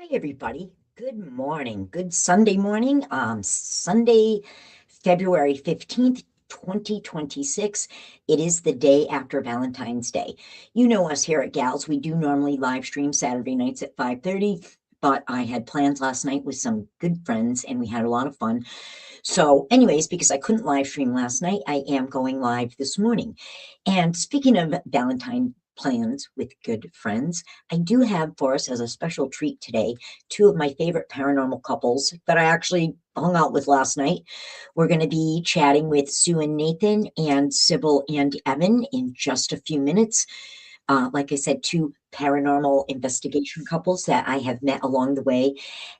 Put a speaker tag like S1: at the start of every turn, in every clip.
S1: Hi, everybody. Good morning. Good Sunday morning. Sunday, February 15th, 2026. It is the day after Valentine's Day. You know us here at Gals. We do normally live stream Saturday nights at 5:30, but I had plans last night with some good friends and we had a lot of fun. So, anyways, because I couldn't live stream last night, I am going live this morning. And speaking of Valentine plans with good friends, I do have for us as a special treat today two of my favorite paranormal couples that I actually hung out with last night. We're going to be chatting with Sue and Nathan and Cybil and Evan in just a few minutes. Like I said, two paranormal investigation couples that I have met along the way.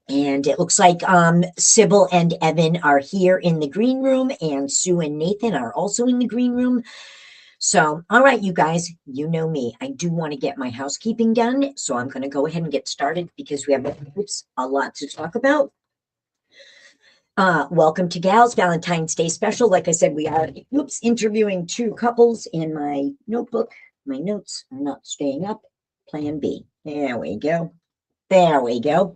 S1: And it looks like Cybil and Evan are here in the green room, and Sue and Nathan are also in the green room. So, all right, you guys, you know me. I do want to get my housekeeping done. So I'm going to go ahead and get started because we have a lot to talk about. Welcome to Gals Valentine's Day special. Like I said, we are interviewing two couples in my notebook. My notes are not staying up. Plan B. There we go. There we go.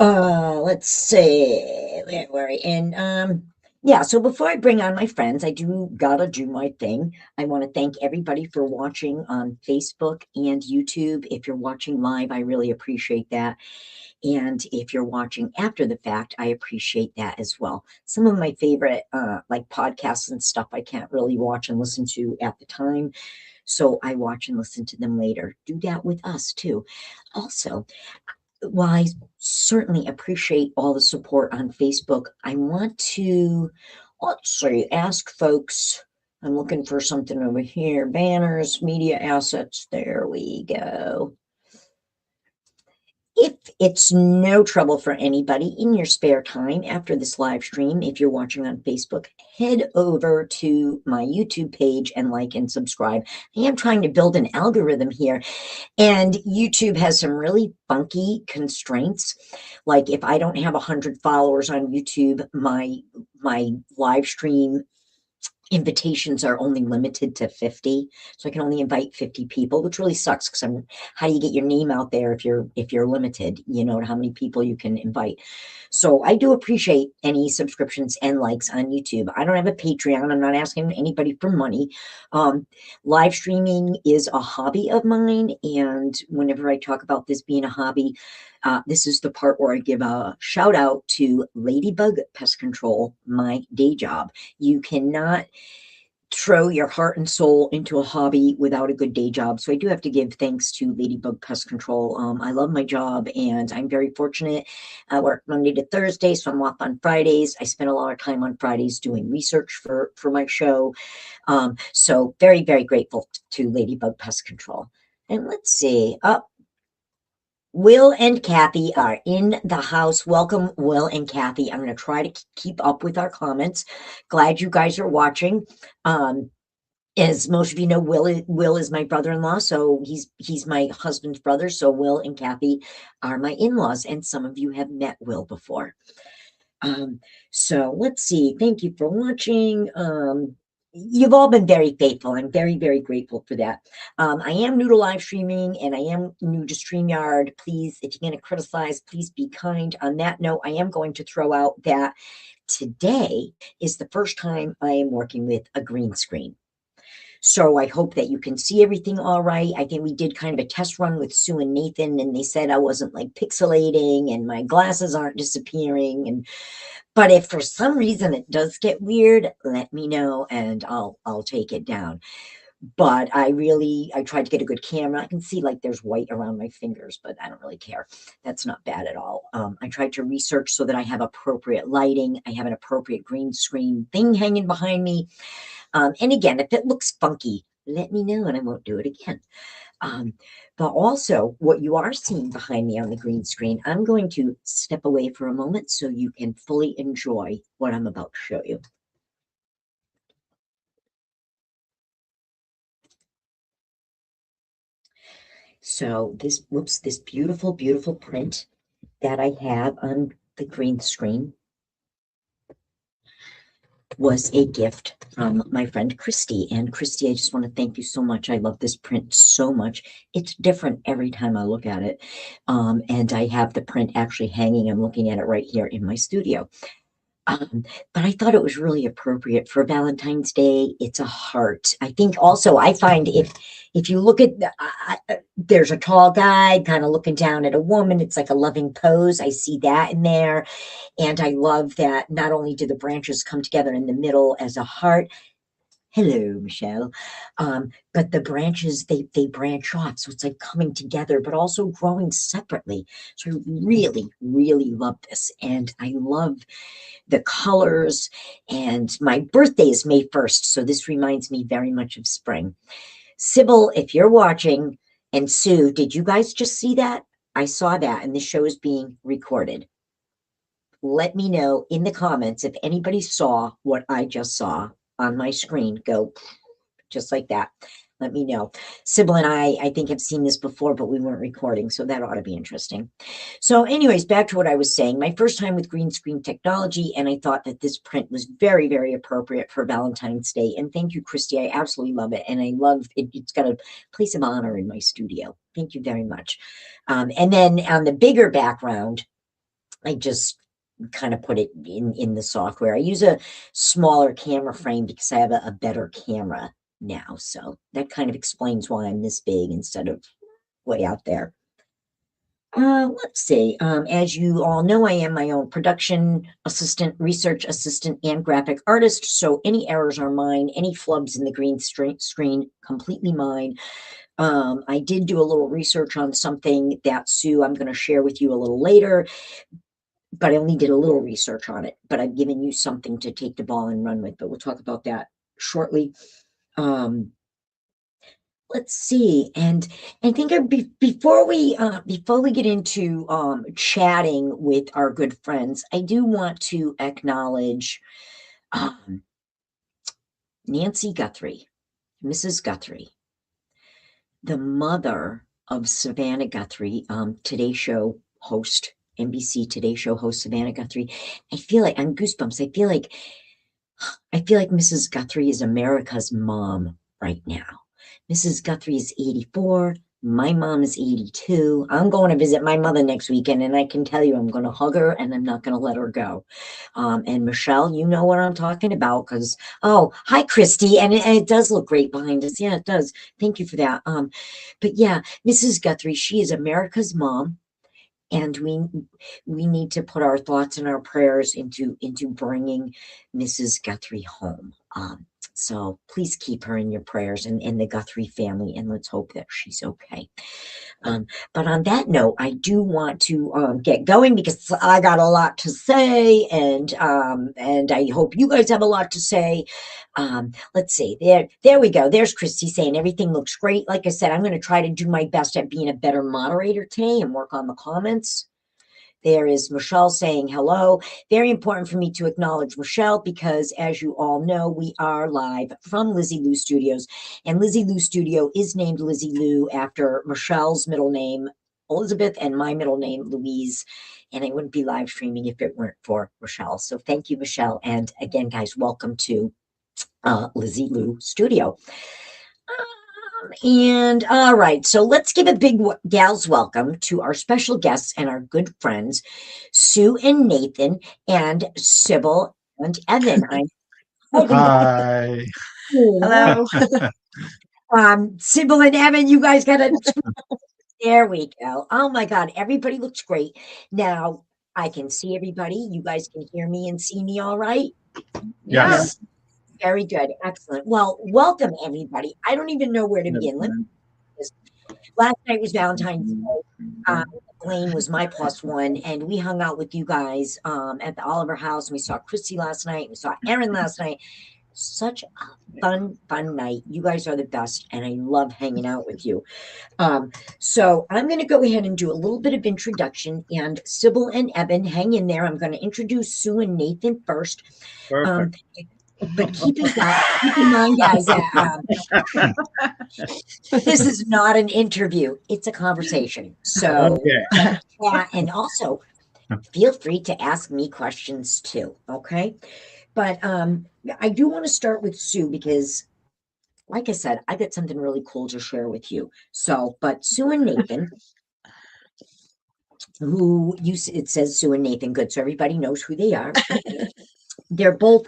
S1: Let's see. Where were we? And yeah, so before I bring on my friends, I do gotta do my thing. I want to thank everybody for watching on Facebook and YouTube. If you're watching live, I really appreciate that. And if you're watching after the fact, I appreciate that as well. Some of my favorite like podcasts and stuff I can't really watch and listen to at the time. So I watch and listen to them later. Do that with us too. Also, while I certainly appreciate all the support on Facebook, I want to, let's see, ask folks. I'm looking for something over here. Banners, media assets. There we go. If it's no trouble for anybody in your spare time after this live stream, if you're watching on Facebook, head over to my YouTube page and like and subscribe. I am trying to build an algorithm here, and YouTube has some really funky constraints. Like if I don't have 100 followers on YouTube, my live stream invitations are only limited to 50, so I can only invite 50 people, which really sucks because I'm how do you get your name out there if you're limited, to how many people you can invite. So I do appreciate any subscriptions and likes on YouTube. I don't have a Patreon. I'm not asking anybody for money. Live streaming is a hobby of mine, and whenever I talk about this being a hobby, this is the part where I give a shout out to Ladybug Pest Control, my day job. You cannot throw your heart and soul into a hobby without a good day job. So I do have to give thanks to Ladybug Pest Control. I love my job and I'm very fortunate. I work Monday to Thursday, so I'm off on Fridays. I spend a lot of time on Fridays doing research for my show. So very, very grateful to Ladybug Pest Control. And let's see. Will and Kathy are in the house. Welcome, Will and Kathy. I'm going to try to keep up with our comments. Glad you guys are watching. As most of you know, Will is my brother-in-law, so he's my husband's brother. So Will and Kathy are my in-laws, and some of you have met Will before. So let's see. Thank you for watching. You've all been very faithful. I'm very, very grateful for that. I am new to live streaming and I am new to StreamYard. Please, if you're going to criticize, please be kind. On that note, I am going to throw out that today is the first time I am working with a green screen. So I hope that you can see everything all right. I think we did kind of a test run with Sue and Nathan, and they said I wasn't like pixelating and my glasses aren't disappearing. But if for some reason it does get weird, let me know and I'll take it down. But I tried to get a good camera. I can see like there's white around my fingers, but I don't really care. That's not bad at all. I tried to research so that I have appropriate lighting. I have an appropriate green screen thing hanging behind me. And again, if it looks funky, let me know and I won't do it again. But also what you are seeing behind me on the green screen, I'm going to step away for a moment so you can fully enjoy what I'm about to show you. So this beautiful, beautiful print that I have on the green screen. was a gift from my friend Christy. And Christy, I just want to thank you so much. I love this print so much. It's different every time I look at it. And I have the print actually hanging. I'm looking at it right here in my studio. But I thought it was really appropriate for Valentine's Day. It's a heart. I think also I find if you look at there's a tall guy kind of looking down at a woman. It's like a loving pose. I see that in there. And I love that not only do the branches come together in the middle as a heart. Hello, Michelle. But the branches, they branch off. So it's like coming together, but also growing separately. So I really, really love this. And I love the colors. And my birthday is May 1st. So this reminds me very much of spring. Cybil, if you're watching, and Sue, did you guys just see that? I saw that, and the show is being recorded. Let me know in the comments if anybody saw what I just saw on my screen. Go just like that. Let me know. Cybil and I think have seen this before, but we weren't recording, so that ought to be interesting. So anyways, back to what I was saying. My first time with green screen technology, and I thought that this print was very, very appropriate for Valentine's Day. And thank you, Christy. I absolutely love it. And I love it. It's got a place of honor in my studio. Thank you very much. And then on the bigger background, I just kind of put it in the software. I use a smaller camera frame because I have a better camera now. So that kind of explains why I'm this big instead of way out there. Let's see. As you all know, I am my own production assistant, research assistant, and graphic artist. So any errors are mine. Any flubs in the green screen, completely mine. I did do a little research on something that, Sue, I'm going to share with you a little later. But I only did a little research on it, but I've given you something to take the ball and run with, but we'll talk about that shortly. Let's see. And I think before we get into chatting with our good friends, I do want to acknowledge Nancy Guthrie, Mrs. Guthrie, the mother of Savannah Guthrie, Today Show host, NBC Today Show host Savannah Guthrie. I feel like I'm goosebumps. I feel like Mrs. Guthrie is America's mom right now. Mrs. Guthrie is 84. My mom is 82. I'm going to visit my mother next weekend, and I can tell you I'm going to hug her, and I'm not going to let her go. And Michelle, you know what I'm talking about because, oh, hi, Christy. And it does look great behind us. Yeah, it does. Thank you for that. But yeah, Mrs. Guthrie, she is America's mom. And we need to put our thoughts and our prayers into bringing Mrs. Guthrie home. So please keep her in your prayers and the Guthrie family, and let's hope that she's okay. But on that note, I do want to get going because I got a lot to say, and I hope you guys have a lot to say. Let's see. There we go. There's Christy saying everything looks great. Like I said, I'm going to try to do my best at being a better moderator today and work on the comments. There is Michelle saying hello. Very important for me to acknowledge Michelle because, as you all know, we are live from Lizzie Lou Studios. And Lizzie Lou Studio is named Lizzie Lou after Michelle's middle name, Elizabeth, and my middle name, Louise. And I wouldn't be live streaming if it weren't for Michelle. So thank you, Michelle. And again, guys, welcome to Lizzie Lou Studio. And all right, so let's give a big gal's welcome to our special guests and our good friends, Sue and Nathan, and Cybil and Evan.
S2: Hi.
S3: Hello.
S1: Cybil and Evan, you guys got to. There we go. Oh my God, everybody looks great. Now I can see everybody. You guys can hear me and see me all right?
S2: Yes.
S1: Very good. Excellent. Well, welcome, everybody. I don't even know where to begin. Last night was Valentine's Day. Blaine was my +1, and we hung out with you guys at the Oliver House. And we saw Christy last night. We saw Erin last night. Such a fun night. You guys are the best, and I love hanging out with you. So I'm going to go ahead and do a little bit of introduction. And Cybil and Evan, hang in there. I'm going to introduce Sue and Nathan first. But keep in mind, guys, this is not an interview. It's a conversation. So, yeah, and also feel free to ask me questions too, okay? But I do want to start with Sue because, like I said, I got something really cool to share with you. So, but Sue and Nathan, it says Sue and Nathan, good, so everybody knows who they are. They're both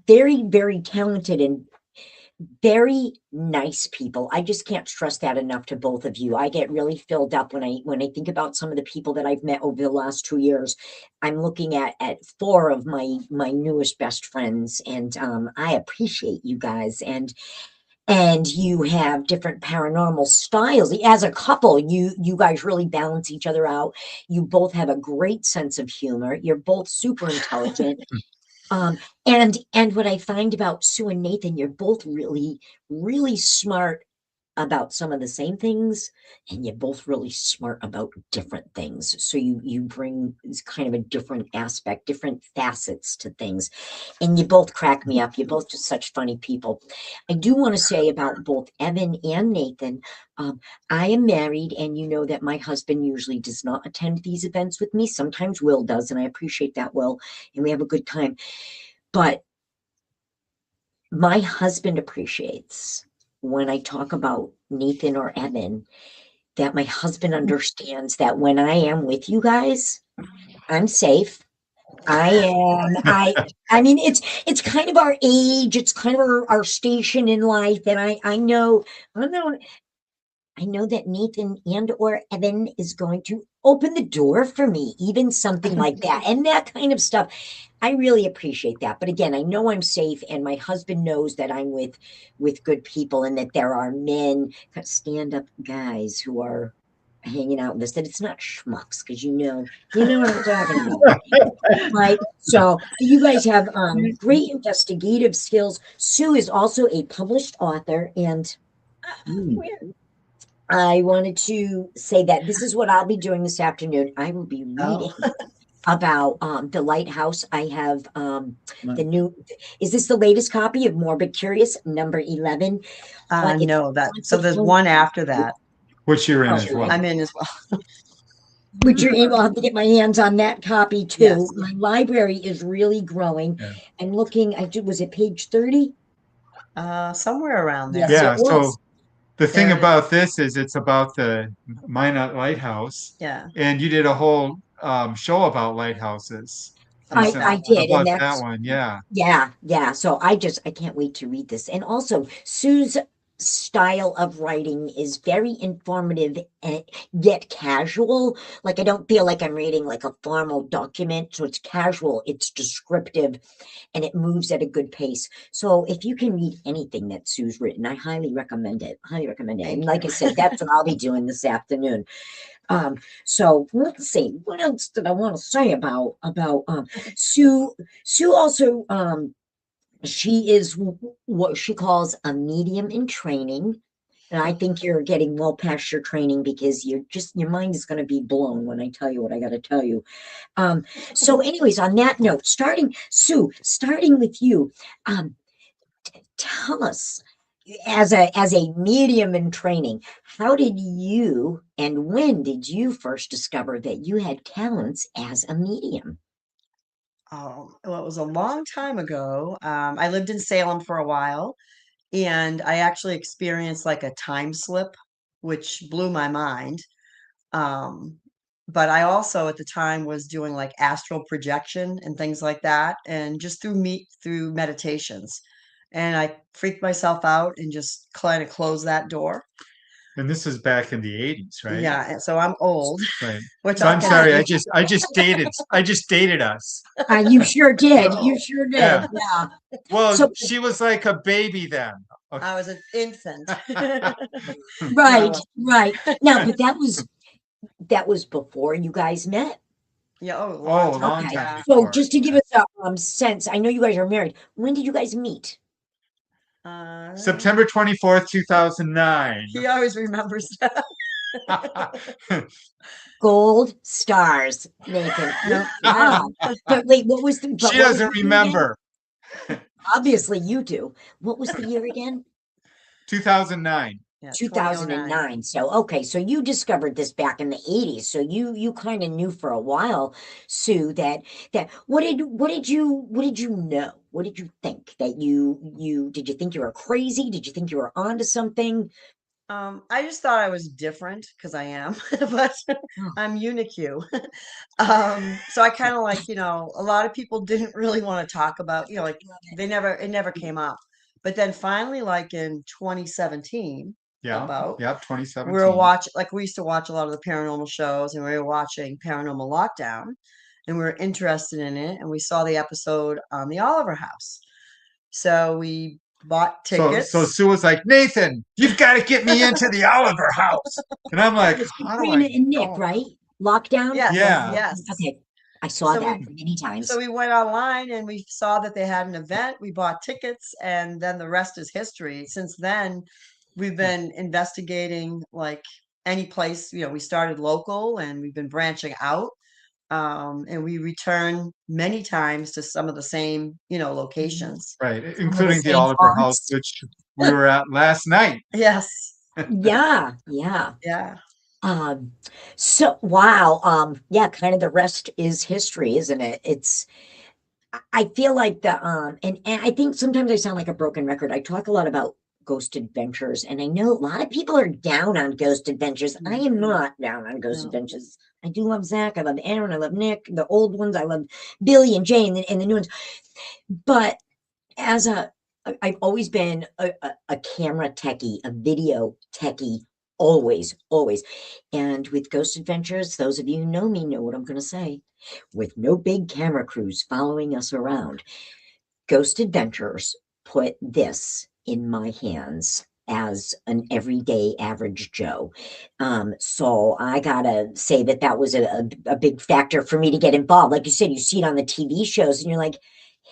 S1: very, very talented and very nice people. I just can't stress that enough to both of you. I get really filled up when I think about some of the people that I've met over the last 2 years. I'm looking at four of my newest best friends, and I appreciate you guys. And you have different paranormal styles. As a couple, you guys really balance each other out. You both have a great sense of humor. You're both super intelligent. And what I find about Sue and Nathan, you're both really, really smart about some of the same things, and you're both really smart about different things. So you bring kind of a different aspect, different facets to things, and you both crack me up. You're both just such funny people. I do want to say about both Evan and Nathan, I am married, and you know that my husband usually does not attend these events with me. Sometimes Will does, and I appreciate that, Will, and we have a good time. But my husband appreciates when I talk about Nathan or Evan, that my husband understands that when I am with you guys, I'm safe. I mean, it's kind of our age, it's kind of our station in life, and I know I know that Nathan and or Evan is going to open the door for me, even something like that, and that kind of stuff. I really appreciate that. But again, I know I'm safe, and my husband knows that I'm with good people, and that there are men, stand-up guys who are hanging out with us. That it's not schmucks, because you know what I'm talking about, right? So you guys have great investigative skills. Sue is also a published author, and I wanted to say that this is what I'll be doing this afternoon. I will be reading about the lighthouse. I have the new, is this the latest copy of Morbid Curious, number 11?
S3: No, so there's one after that.
S2: Which you're in as well.
S3: I'm in as well.
S1: Which you're able, I'll have to get my hands on that copy too.
S3: Yes.
S1: My library is really growing.
S2: Yeah.
S1: I'm looking, was it page 30?
S3: Somewhere around there.
S1: Yes,
S2: Yeah,
S1: it was.
S2: so the thing
S3: There it
S2: about this is it's about the Minot Lighthouse,
S3: Yeah.
S2: and you did a whole show about lighthouses.
S1: I did, and
S2: About that
S1: that's
S2: one, yeah.
S1: yeah. So I can't wait to read this. And also, Sue's style of writing is very informative and yet casual. Like I don't feel like I'm reading like a formal document. So it's casual, it's descriptive, and it moves at a good pace. So if you can read anything that Sue's written, I highly recommend it. Highly recommend it. And like I said, that's what I'll be doing this afternoon. So let's see, what else did I want to say about Sue? Sue also she is what she calls a medium in training. And I think you're getting well past your training, because your mind is going to be blown when I tell you what I got to tell you. So anyways, on that note, Sue, starting with you, tell us, as a medium in training, how did you and when did you first discover that you had talents as a medium?
S3: Well, it was a long time ago. I lived in Salem for a while, and I actually experienced like a time slip, which blew my mind. Um, but I also at the time was doing like astral projection and things like that, and just through meditations. And I freaked myself out and just kind of closed that door.
S2: And this is back in the 80s, right?
S3: Yeah, and so I'm old.
S2: Right.
S3: Which
S2: So I'm sorry, I just dated us.
S1: You sure did. You sure did.
S2: Yeah.
S1: Yeah.
S2: Well,
S1: So
S2: she was like a baby then. Okay.
S3: I was an infant.
S1: right. Now, but that was before you guys met.
S3: Yeah,
S2: a long time
S3: yeah.
S1: So
S2: before.
S1: just to give us a sense, I know you guys are married. When did you guys meet?
S2: September 24th, 2009.
S3: He always remembers that.
S1: Gold stars, Nathan. Wow. But wait, what was the?
S2: She doesn't remember.
S1: Obviously, you do. What was the year again?
S2: 2009.
S3: Yeah, 2009.
S1: 2009. So okay, so you discovered this back in the 80s. So you kind of knew for a while, Sue, that what did you know? What did you think that you did you think you were crazy? Did you think you were onto something?
S3: I just thought I was different because I am, but
S1: Oh,
S3: I'm unique. So I kind of like, a lot of people didn't really want to talk about, like
S1: love it.
S3: it never came up. But then finally, like in 2017,
S2: Yeah.
S3: about
S2: Yeah.
S3: we were
S2: 2017.
S3: watching, like we used to watch a lot of the paranormal shows, and we were watching Paranormal Lockdown, and we were interested in it, and we saw the episode on the Oliver House. So we bought
S2: So
S3: tickets.
S2: Sue was like, Nathan, you've got to get me into the Oliver House. And I'm
S1: That
S2: like,
S1: was
S2: how do I
S1: Katrina and Nick,
S2: go?
S1: right? Lockdown.
S3: Yes,
S2: Yeah.
S3: yes.
S1: Okay, I saw
S3: So
S1: that
S3: we
S1: many
S3: so
S1: times.
S3: we went online and we saw that they had an event. We bought tickets, and then the rest is history. Since then, we've been investigating like any place. We started local and we've been branching out. And we return many times to some of the same, locations.
S2: Right.
S1: Some of the
S2: Including the
S1: same
S2: Oliver House,
S1: haunts.
S2: which we were at last night.
S3: Yes.
S1: Yeah, yeah.
S3: Yeah.
S1: Um, so wow, yeah, kind of the rest is history, isn't it? I feel like and I think sometimes I sound like a broken record. I talk a lot about Ghost Adventures, and I know a lot of people are down on Ghost Adventures. I am
S3: Mhm.
S1: not down on Ghost
S3: No.
S1: Adventures. I do love Zach, I love Aaron, I love Nick, the old ones, I love Billy and Jane, and the new ones. But as I've always been a camera techie, a video techie, always. And with Ghost Adventures, those of you who know me know what I'm going to say. With no big camera crews following us around, Ghost Adventures put this in my hands as an everyday average Joe. So I gotta say that was a big factor for me to get involved. Like you said, you see it on the TV shows, and you're like,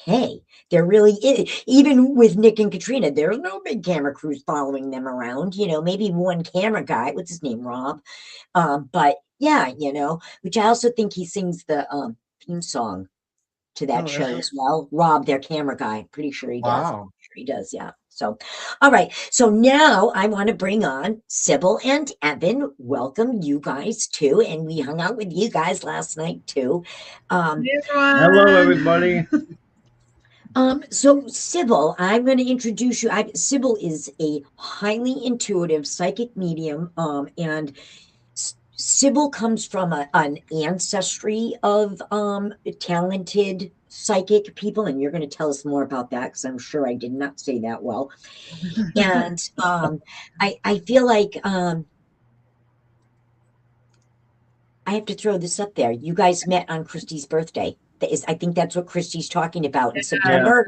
S1: hey, there really is. Even with Nick and Katrina, there's no big camera crews following them around. Maybe one camera guy. What's his name, Rob? But yeah, which I also think he sings the theme song to that
S3: Oh,
S1: show
S3: really?
S1: as well. Rob, their camera guy, pretty sure he does.
S2: Wow.
S1: Sure he does, yeah. So, all right. So now I want to bring on Cybil and Evan. Welcome you guys too, and we hung out with you guys last night too. Um,
S4: Hello, everybody.
S1: so Cybil, I'm going to introduce you. Cybil is a highly intuitive psychic medium, and Sybil comes from an ancestry of talented psychic people, and you're going to tell us more about that because I'm sure I did not say that well. And I feel like I have to throw this up there. You guys met on Christie's birthday. I think that's what Christie's talking about in
S4: Yeah,
S1: September.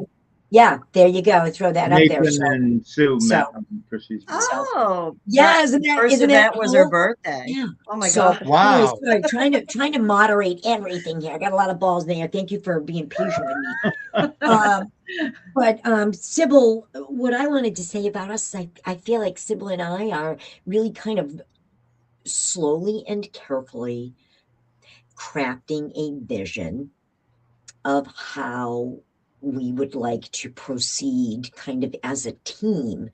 S1: Yeah, there you go. Throw that up there.
S4: Nathan and Sue met
S1: So
S4: on Chrissy's birthday.
S3: Oh,
S1: yeah,
S3: the first
S1: isn't that
S3: event was her
S1: cool?
S3: birthday.
S1: Yeah.
S3: Oh my
S1: So,
S3: God.
S1: anyways,
S2: Wow.
S1: sorry, trying to moderate everything here. I got a lot of balls there. Thank you for being patient with me. But Sybil, what I wanted to say about us, I feel like Sybil and I are really kind of slowly and carefully crafting a vision of how we would like to proceed kind of as a team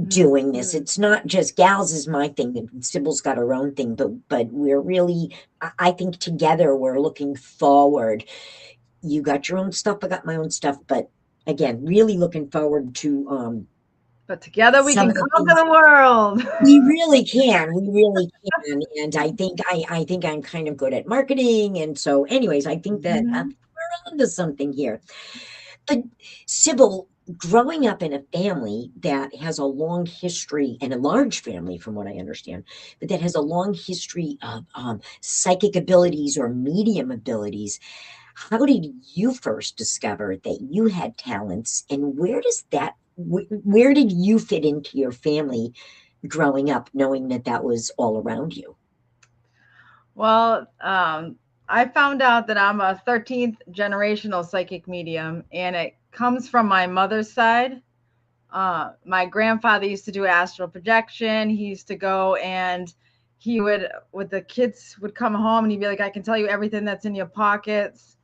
S1: doing this. It's not just gals is my thing. Sybil's got her own thing, but we're really, I think together we're looking forward. You got your own stuff, I got my own stuff, but again, really looking forward to
S5: But together we
S1: some
S5: can
S1: of the
S5: conquer
S1: things
S5: the world.
S1: we really can. We really can. And I think I'm kind of good at marketing. And so anyways, I think that we're onto something here. But Sybil, growing up in a family that has a long history, and a large family, from what I understand, but that has a long history of psychic abilities or medium abilities, how did you first discover that you had talents, and where did you fit into your family growing up, knowing that that was all around you?
S5: Well, I found out that I'm a 13th generational psychic medium, and it comes from my mother's side. My grandfather used to do astral projection. He used to go and he would, with the kids would come home and he'd be like, I can tell you everything that's in your pockets.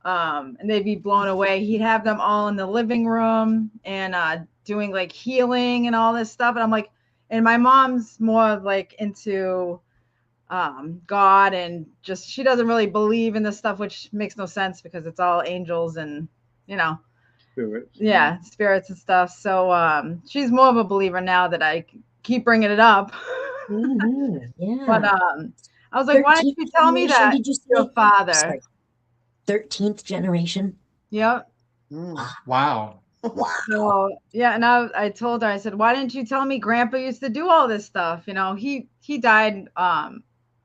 S5: And they'd be blown away. He'd have them all in the living room and doing like healing and all this stuff. And I'm like, and my mom's more like into God, and just she doesn't really believe in this stuff, which makes no sense because it's all angels and
S4: Spirits.
S5: yeah, spirits and stuff. So she's more of a believer now that I keep bringing it up.
S1: Yeah.
S5: But I was like, why didn't
S1: 13th
S5: you tell me
S1: generation,
S5: that
S1: did you
S5: your
S1: say?
S5: father?
S1: Sorry. 13th generation.
S5: Yep.
S2: Wow.
S1: Wow.
S5: So yeah, and I told her, I said, why didn't you tell me Grandpa used to do all this stuff? He died. I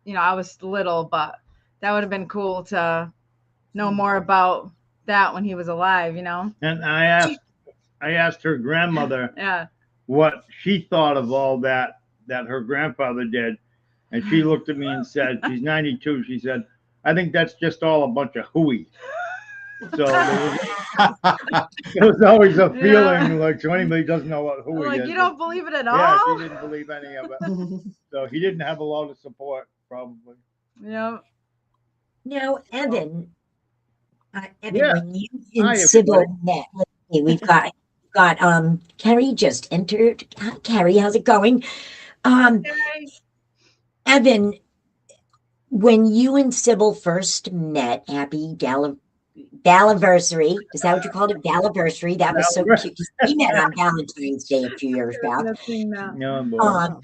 S5: was little, but that would have been cool to know more about that when he was alive.
S4: And I asked her grandmother
S5: Yeah.
S4: what she thought of all that her grandfather did. And she looked at me and said, she's 92. She said, I think that's just all a bunch of hooey. So there was always a feeling like, so anybody doesn't know what hooey
S5: Like,
S4: is.
S5: you don't believe it at all?
S4: Yeah, she didn't believe any of it. So he didn't have a lot of support, probably.
S5: Yep.
S1: Now, Evan,
S4: Yeah.
S1: when you and
S4: Hi,
S1: Cybil
S4: everybody.
S1: met, let's see, we've got Carrie just entered. Hi, Carrie, how's it going?
S5: Okay.
S1: Evan, when you and Cybil first met, happy Daliversary. Is that what you called it? Daliversary. That was so cute. We met on Valentine's Day a few years back.
S4: No, boy.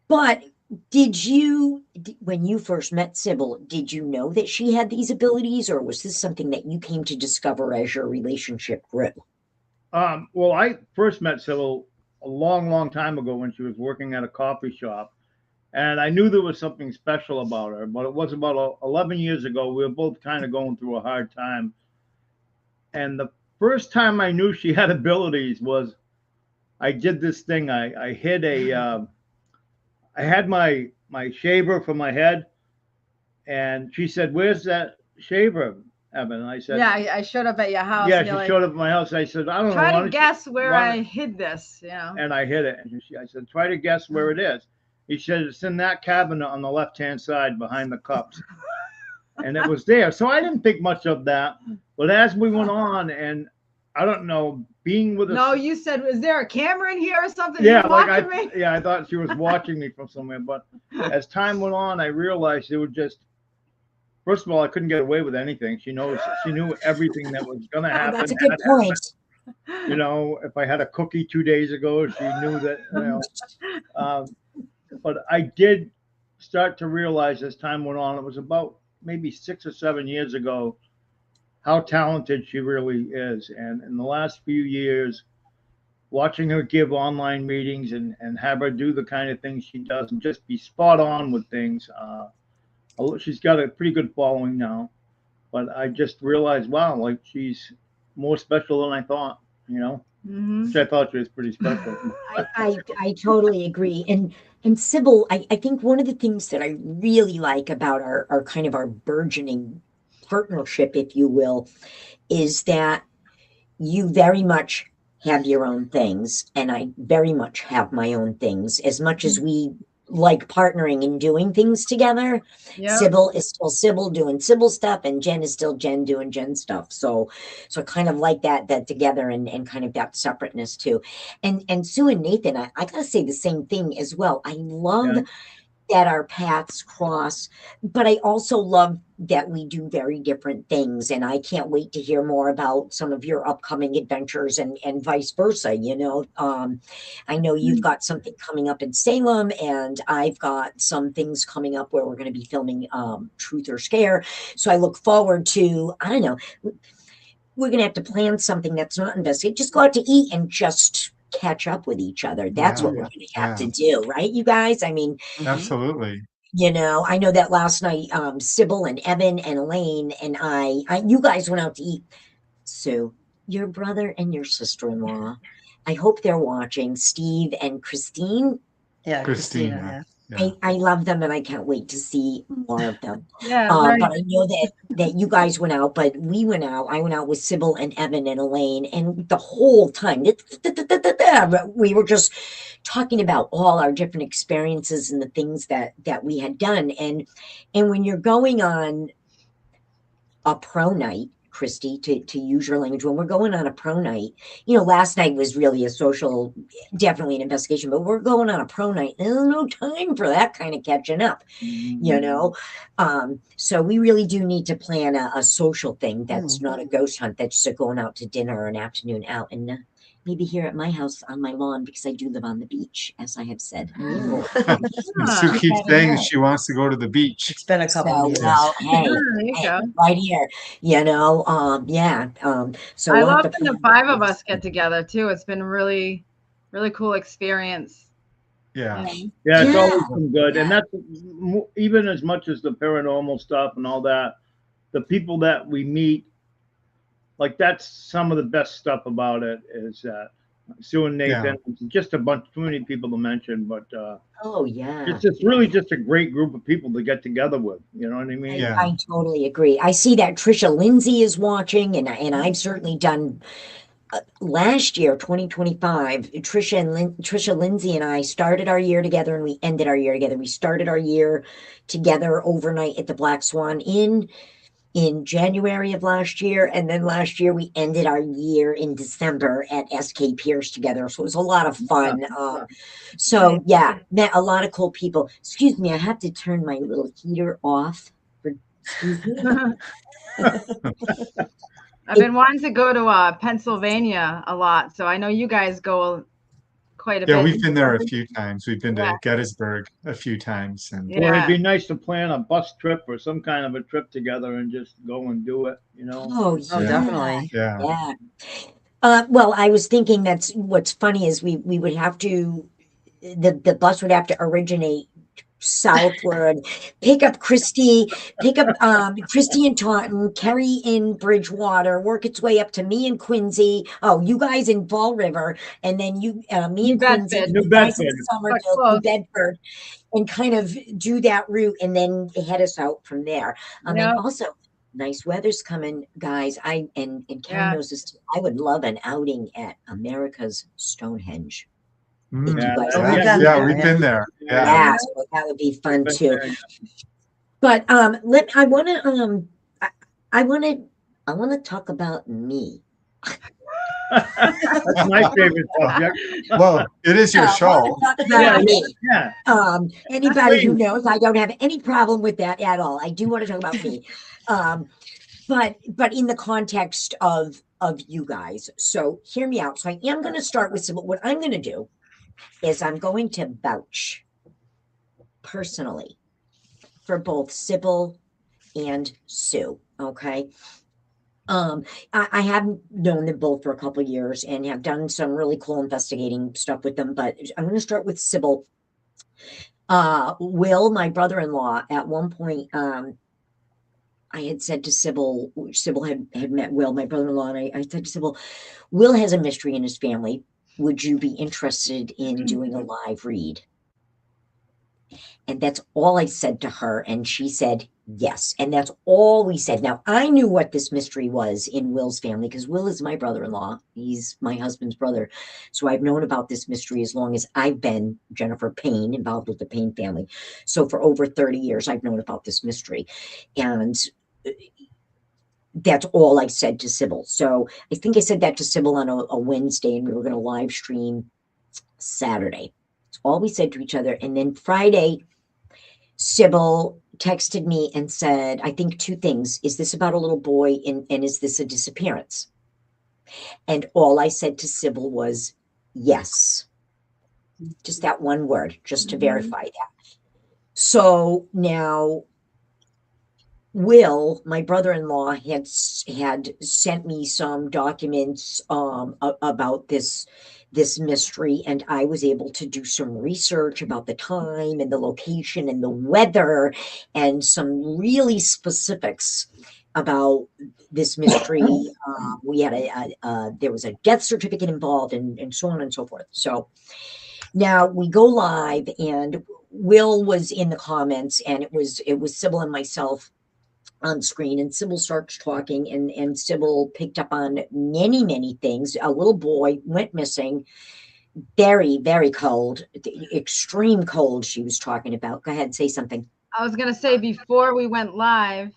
S1: But when you first met Cybil, did you know that she had these abilities, or was this something that you came to discover as your relationship grew?
S4: Well, I first met Cybil a long, long time ago when she was working at a coffee shop. And I knew there was something special about her, but it was about 11 years ago. We were both kind of going through a hard time. And the first time I knew she had abilities was I did this thing. I hid I had my shaver for my head. And she said, "Where's that shaver, Evan?" And I said,
S5: Yeah, I showed up at your house.
S4: "Yeah."
S5: And
S4: She showed up at my house. I said, "I don't know."
S5: Try to guess where I hid this.
S4: And I hid it. And I said, "Try to guess where it is." He said, "It's in that cabinet on the left-hand side behind the cups." And it was there. So I didn't think much of that. But as we went on, and I don't know, being with us.
S5: No, you said, is there a camera in here or something?
S4: Yeah, I thought she was watching me from somewhere. But as time went on, I realized it would just, first of all, I couldn't get away with anything. She knew everything that was going to happen.
S1: That's a good point.
S4: If I had a cookie 2 days ago, she knew that, but I did start to realize as time went on, it was about maybe 6 or 7 years ago, how talented she really is. And in the last few years, watching her give online meetings and have her do the kind of things she does and just be spot on with things. She's got a pretty good following now, but I just realized, wow, like she's more special than I thought, which I thought she was pretty special.
S1: I totally agree. And Cybil, I think one of the things that I really like about our kind of our burgeoning partnership, if you will, is that you very much have your own things, and I very much have my own things. As much as we like partnering and doing things together, Cybil is still Cybil doing Cybil stuff, and Jen is still Jen doing Jen stuff. So I kind of like that together and kind of that separateness too. And Sue and Nathan, I gotta say the same thing as well. I love that our paths cross, but I also love that we do very different things. And I can't wait to hear more about some of your upcoming adventures and vice versa. I know you've got something coming up in Salem, and I've got some things coming up where we're going to be filming Truth or Scare. So I look forward to, I don't know, we're going to have to plan something that's not investigative. Just go out to eat and just catch up with each other. That's what we're going to have to do, right, you guys? I mean,
S2: absolutely.
S1: I know that last night, Cybil and Evan and Elaine and you guys went out to eat. So your brother and your sister-in-law, I hope they're watching, Steve and Christine.
S3: Yeah, Christina.
S1: Yeah. I love them, and I can't wait to see more of them.
S5: Yeah,
S1: but I know that you guys went out, but we went out. I went out with Cybil and Evan and Elaine, and the whole time we were just talking about all our different experiences and the things that we had done. And when you're going on a pro night, Christy, to use your language, when we're going on a pro night, last night was really a social, definitely an investigation, but we're going on a pro night. There's no time for that kind of catching up, so we really do need to plan a social thing that's not a ghost hunt, that's just going out to dinner or an afternoon out, and maybe here at my house on my lawn, because I do live on the beach, as I have said.
S2: And Sue keeps saying she wants to go to the beach.
S3: It's been a couple of years.
S1: Well, hey,
S5: There you go.
S1: right here, so
S5: I
S1: we'll have
S5: love
S1: to
S5: when the
S1: plan
S5: 5 of us get together too. It's been really, really cool experience.
S2: Yeah.
S4: Yeah, it's
S1: Yeah.
S4: always been good. And that's even as much as the paranormal stuff and all that, the people that we meet, like that's some of the best stuff about it is that Sue and Nathan, just a bunch, too many people to mention, but
S1: Oh yeah,
S4: it's just really just a great group of people to get together with. You know what I mean?
S2: Yeah.
S1: I totally agree. I see that Trisha Lindsay is watching, and I've certainly done. Last year, 2025, Trisha Lindsay and I started our year together, and we ended our year together. We started our year together overnight at the Black Swan Inn in January of last year, and then last year we ended our year in December at SK Pierce together. So it was a lot of fun. So yeah, met a lot of cool people. Excuse me, I have to turn my little heater off. Excuse me.
S5: I've been wanting to go to Pennsylvania a lot, so I know you guys go quite a bit.
S2: Yeah, we've been there a few times. We've been to Gettysburg a few times, and
S4: Or it'd be nice to plan a bus trip or some kind of a trip together and just go and do it,
S1: Oh,
S3: Oh,
S1: yeah.
S3: definitely.
S2: yeah.
S1: Yeah. Well, I was thinking that's what's funny is we would have to, the bus would have to originate southward, pick up Christy in Taunton, Kerry in Bridgewater, work its way up to me in Quincy. Oh, you guys in Fall River, and then me in Quincy,
S5: Bedford.
S1: you
S4: New
S1: guys in
S4: Bedford.
S1: Somerville, New
S5: Close.
S1: Bedford, and kind of do that route and then head us out from there. And also nice weather's coming, guys. And Karen knows this too. I would love an outing at America's Stonehenge.
S2: Mm,
S3: Yeah,
S2: we've been there. Yeah.
S1: Yeah, so that would be fun too. But I want to talk about me.
S4: That's my favorite subject.
S2: Well, it is your show.
S1: Talk about me.
S4: Yeah.
S1: Anybody who knows, I don't have any problem with that at all. I do want to talk about me. But in the context of you guys. So hear me out. So I am going to start with what I'm going to do is I'm going to vouch personally for both Cybil and Sue. Okay. I have known them both for a couple of years and have done some really cool investigating stuff with them, but I'm going to start with Cybil. Will, my brother-in-law, at one point, I had said to Cybil had met Will, my brother-in-law, and I said to Cybil, Will has a mystery in his family. Would you be interested in doing a live read? And that's all I said to her. And she said, yes. And that's all we said. Now, I knew what this mystery was in Will's family because Will is my brother-in-law. He's my husband's brother. So I've known about this mystery as long as I've been Jennifer Payne, involved with the Payne family. So for over 30 years, I've known about this mystery. And that's all I said to Cybil. So I think I said that to Cybil on a Wednesday, and we were going to live stream Saturday. It's all we said to each other. And then Friday, Cybil texted me and said, I think 2 things. Is this about a little boy, and is this a disappearance? And all I said to Cybil was yes. Just that one word, just to verify that. So now Will, my brother-in-law, had sent me some documents about this mystery, and I was able to do some research about the time and the location and the weather and some really specifics about this mystery. We had there was a death certificate involved and so on and so forth. So now we go live, and Will was in the comments, and it was Cybil and myself on screen, and Cybil starts talking, and Cybil picked up on many things. A little boy went missing, very, very cold, extreme cold she was talking about. Go ahead, say something.
S5: I was going to say before we went live,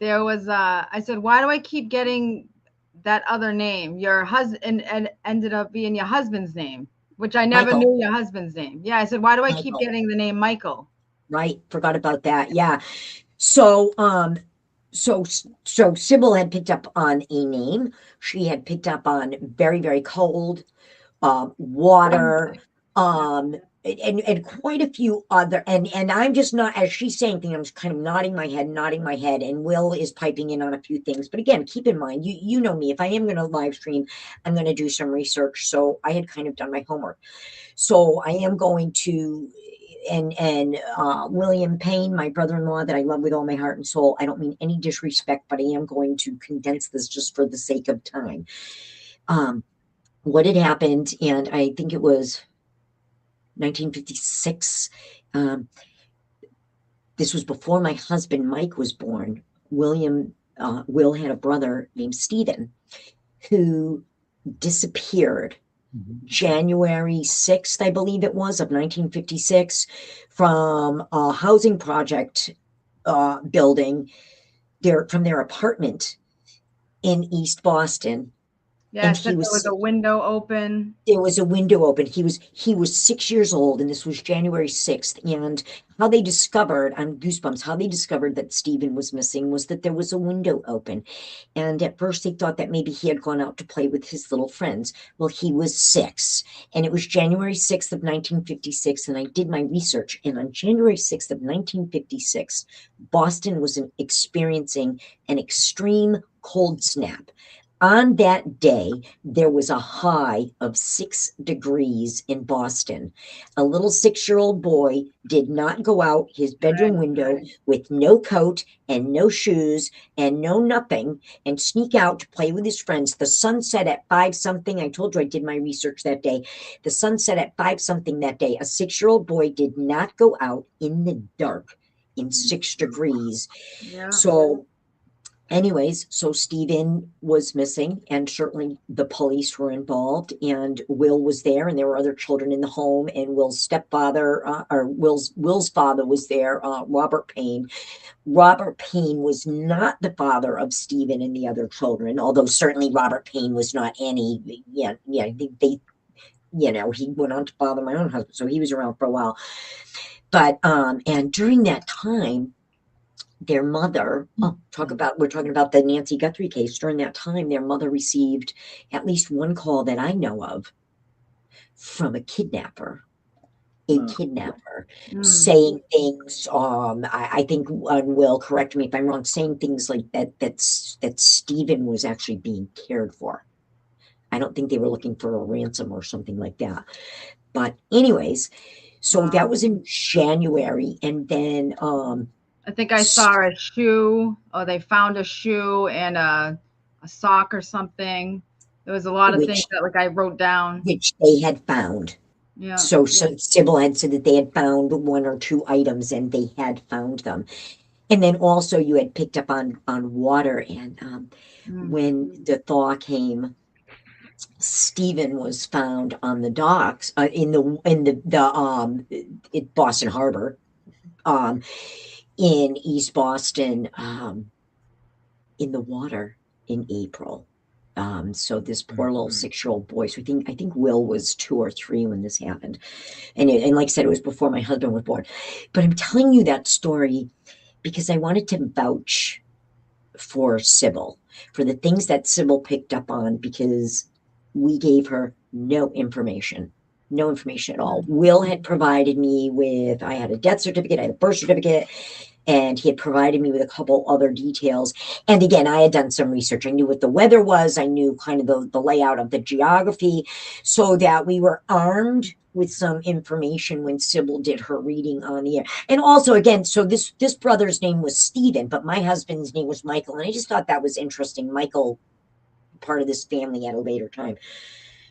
S5: there was I said, why do I keep getting that other name? Your husband, and ended up being your husband's name, which I never
S1: Michael.
S5: knew your husband's name. Yeah, I said, why do I keep
S1: Michael.
S5: getting the name Michael?
S1: Right. Forgot about that. Yeah. So, so Sybil had picked up on a name. She had picked up on very, very cold, water, and quite a few other, and I'm just not, as she's saying things, I'm just kind of nodding my head, and Will is piping in on a few things. But again, keep in mind, you know me, if I am going to live stream, I'm going to do some research. So I had kind of done my homework. So I am going to, and William Payne, my brother-in-law that I love with all my heart and soul, I don't mean any disrespect, but I am going to condense this just for the sake of time. What had happened, and I think it was 1956. This was before my husband Mike was born. Will had a brother named Stephen who disappeared January 6th, I believe it was, of 1956, from a housing project building from their apartment in East Boston.
S5: Yeah, and there was a window open.
S1: There was a window open. He was 6 years old, and this was January 6th. And how they discovered, on Goosebumps, how they discovered that Stephen was missing was that there was a window open. And at first they thought that maybe he had gone out to play with his little friends. Well, he was 6, and it was January 6th of 1956. And I did my research, and on January 6th of 1956, Boston was experiencing an extreme cold snap. On that day, there was a high of 6 degrees in Boston. A little 6-year-old boy did not go out his bedroom window with no coat and no shoes and no nothing and sneak out to play with his friends. The sun set at 5 something. I told you I did my research that day. The sun set at 5 something that day. A 6-year-old boy did not go out in the dark in 6 degrees.
S5: Yeah.
S1: So anyways, so Stephen was missing, and certainly the police were involved, and Will was there, and there were other children in the home, and Will's stepfather, or Will's father was there, Robert Payne. Robert Payne was not the father of Stephen and the other children, although certainly Robert Payne was not any, they he went on to father my own husband, so he was around for a while. But, and during that time, their mother, we're talking about the Nancy Guthrie case. During that time, their mother received at least one call that I know of from a kidnapper, saying things, I think, Will, correct me if I'm wrong, saying things like that Stephen was actually being cared for. I don't think they were looking for a ransom or something like that. But anyways, so that was in January, and then
S5: I think I saw a shoe, or they found a shoe and a sock or something. There was a lot of things that I wrote down.
S1: Which they had found. Yeah. So Cybil had said that they had found 1 or 2 items, and they had found them. And then also you had picked up on water, and when the thaw came, Stephen was found on the docks in Boston Harbor. In East Boston, in the water in April. So this poor little 6-year-old boy. So I think Will was 2 or 3 when this happened, and like I said, it was before my husband was born. But I'm telling you that story because I wanted to vouch for Cybil, for the things that Cybil picked up on, because we gave her no information at all. Will had provided me with, I had a death certificate, I had a birth certificate, and he had provided me with a couple other details. And again, I had done some research. I knew what the weather was. I knew kind of the layout of the geography, so that we were armed with some information when Cybil did her reading on the air. And also, again, so this brother's name was Stephen, but my husband's name was Michael. And I just thought that was interesting. Michael, part of this family at a later time.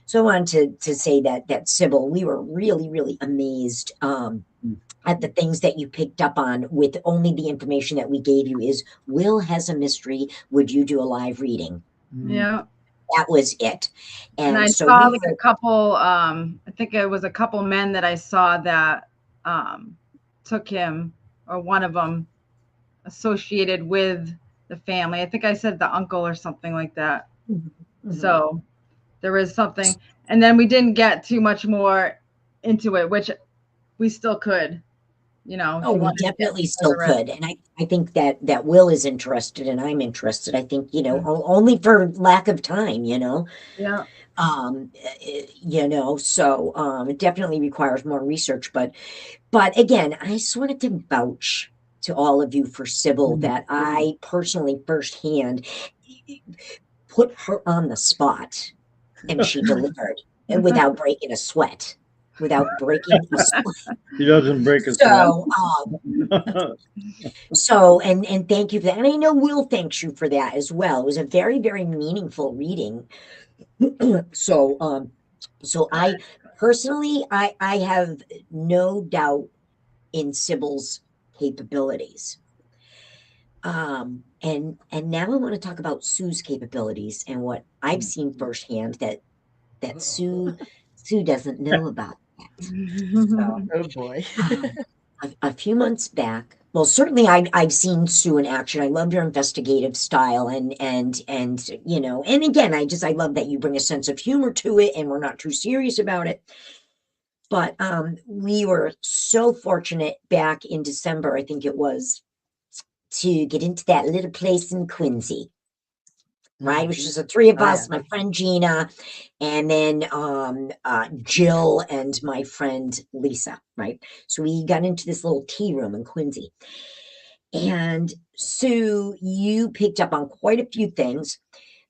S1: So I wanted to say that Cybil, we were really, really amazed at the things that you picked up on with only the information that we gave you is Will has a mystery. Would you do a live reading?
S5: Yeah.
S1: That was it.
S5: And I so saw a couple, I think it was a couple men that I saw that took him, or one of them associated with the family. I think I said the uncle or something like that.
S1: Mhm.
S5: So there is something, and then we didn't get too much more into it, which we still could, you know, if
S1: Oh,
S5: you
S1: we
S5: wanted to get
S1: definitely still
S5: further in.
S1: could. And I think that Will is interested and I'm interested. I think,
S5: Mm.
S1: only for lack of time,
S5: Yeah.
S1: so it definitely requires more research. But again, I just wanted to vouch to all of you for Cybil that I personally firsthand put her on the spot and she delivered and without breaking a sweat. Without breaking a sweat.
S4: He doesn't break his sweat.
S1: So, and thank you for that. And I know Will thanks you for that as well. It was a very, very meaningful reading. So I personally, I have no doubt in Sybil's capabilities. And now I want to talk about Sue's capabilities and what I've seen firsthand that Sue doesn't know about that. So,
S3: Oh boy.
S1: a few months back, well, certainly I've seen Sue in action. I love your investigative style, and and again, I love that you bring a sense of humor to it, and we're not too serious about it. But we were so fortunate back in December, I think it was, to get into that little place in Quincy, right? Which is the three of
S3: Oh,
S1: us,
S3: yeah.
S1: my friend Gina, and then Jill and my friend Lisa, right? So we got into this little tea room in Quincy. And Sue, you picked up on quite a few things.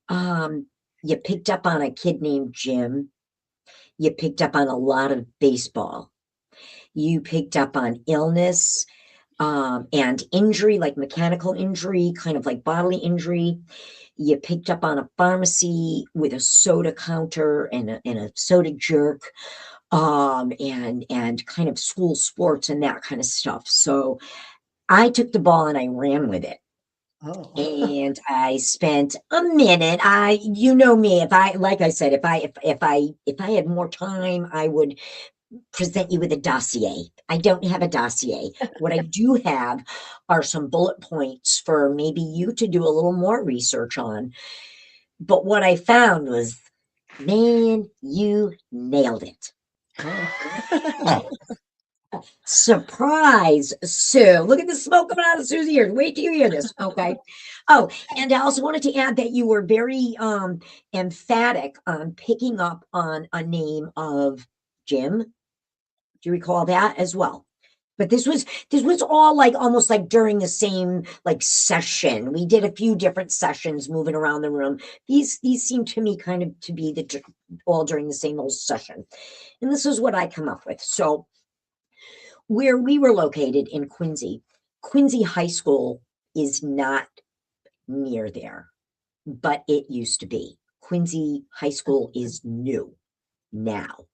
S1: You picked up on a kid named Jim. You picked up on a lot of baseball. You picked up on illness and injury, like mechanical injury, kind of like bodily injury. You picked up on a pharmacy with a soda counter and a soda jerk, and kind of school sports and that kind of stuff. So I took the ball and I ran with it.
S3: Oh.
S1: And I spent a minute. You know me, like I said, if I had more time, I would present you with a dossier. I don't have a dossier. What I do have are some bullet points for maybe you to do a little more research on. But what I found was, man, you nailed it.
S3: Oh.
S1: Surprise, Sue. Look at the smoke coming out of Sue's ears. Wait till you hear this. Okay. Oh, and I also wanted to add that you were very emphatic on picking up on a name of Jim. Do you recall that as well? But this was all like almost like during the same like session. We did a few different sessions moving around the room. These seem to me kind of to be all during the same old session. And this is what I come up with. So where we were located in Quincy, Quincy High School is not near there, but it used to be. Quincy High School is new now,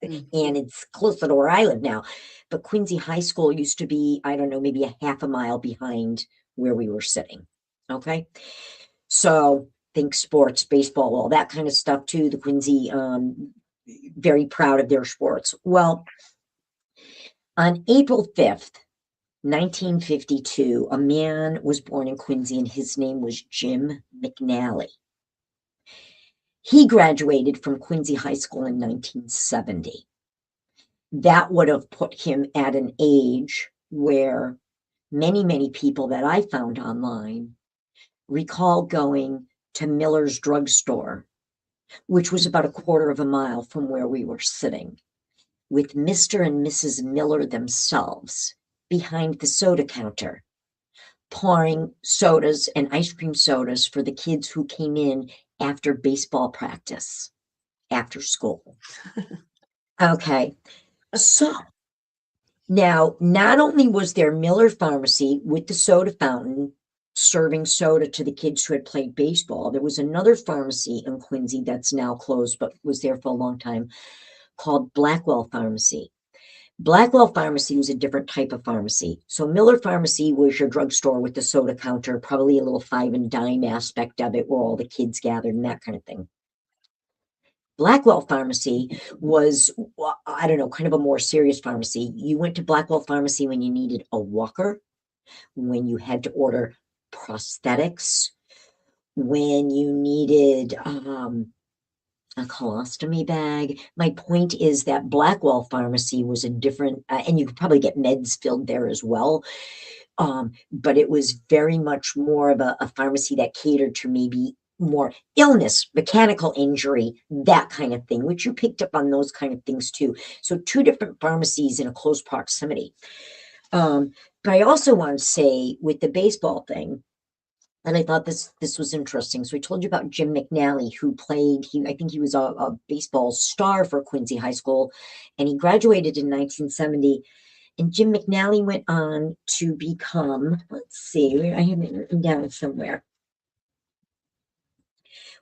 S1: and it's closer to where I live now. But Quincy High School used to be, I don't know, maybe a half a mile behind where we were sitting. Okay. So think sports, baseball, all that kind of stuff too. The Quincy, very proud of their sports. Well, on April 5th, 1952, a man was born in Quincy and his name was Jim McNally. He graduated from Quincy High School in 1970. That would have put him at an age where many, many people that I found online recall going to Miller's drugstore, which was about a quarter of a mile from where we were sitting, with Mr. and Mrs. Miller themselves behind the soda counter, pouring sodas and ice cream sodas for the kids who came in after baseball practice, after school. Okay. So now, not only was there Miller Pharmacy with the soda fountain serving soda to the kids who had played baseball, there was another pharmacy in Quincy that's now closed, but was there for a long time, called Blackwell Pharmacy. Blackwell Pharmacy was a different type of pharmacy. So Miller Pharmacy was your drugstore with the soda counter, probably a little 5 and dime aspect of it where all the kids gathered and that kind of thing. Blackwell Pharmacy was, I don't know, kind of a more serious pharmacy. You went to Blackwell Pharmacy when you needed a walker, when you had to order prosthetics, when you needed a colostomy bag. My point is that Blackwell Pharmacy was a different, and you could probably get meds filled there as well. But it was very much more of a pharmacy that catered to maybe more illness, mechanical injury, that kind of thing, which you picked up on those kind of things too. So two different pharmacies in a close proximity. But I also want to say with the baseball thing, and I thought this was interesting. So I told you about Jim McNally, who played, I think he was a baseball star for Quincy High School, and he graduated in 1970. And Jim McNally went on to become, let's see, I have it written down somewhere.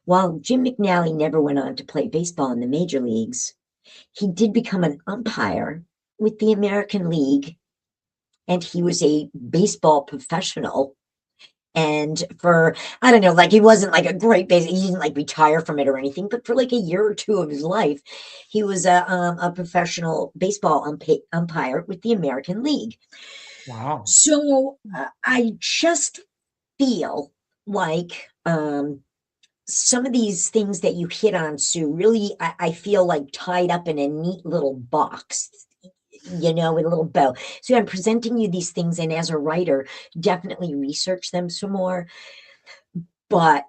S1: While Jim McNally never went on to play baseball in the major leagues, he did become an umpire with the American League, and he was a baseball professional. And for, I don't know, like he wasn't like a great base, he didn't like retire from it or anything, but for like a year or two of his life, he was a professional baseball umpire with the American League.
S2: Wow.
S1: So I just feel like some of these things that you hit on, Sue, really, I feel like tied up in a neat little box, with a little bow. So I'm presenting you these things, and as a writer, definitely research them some more. But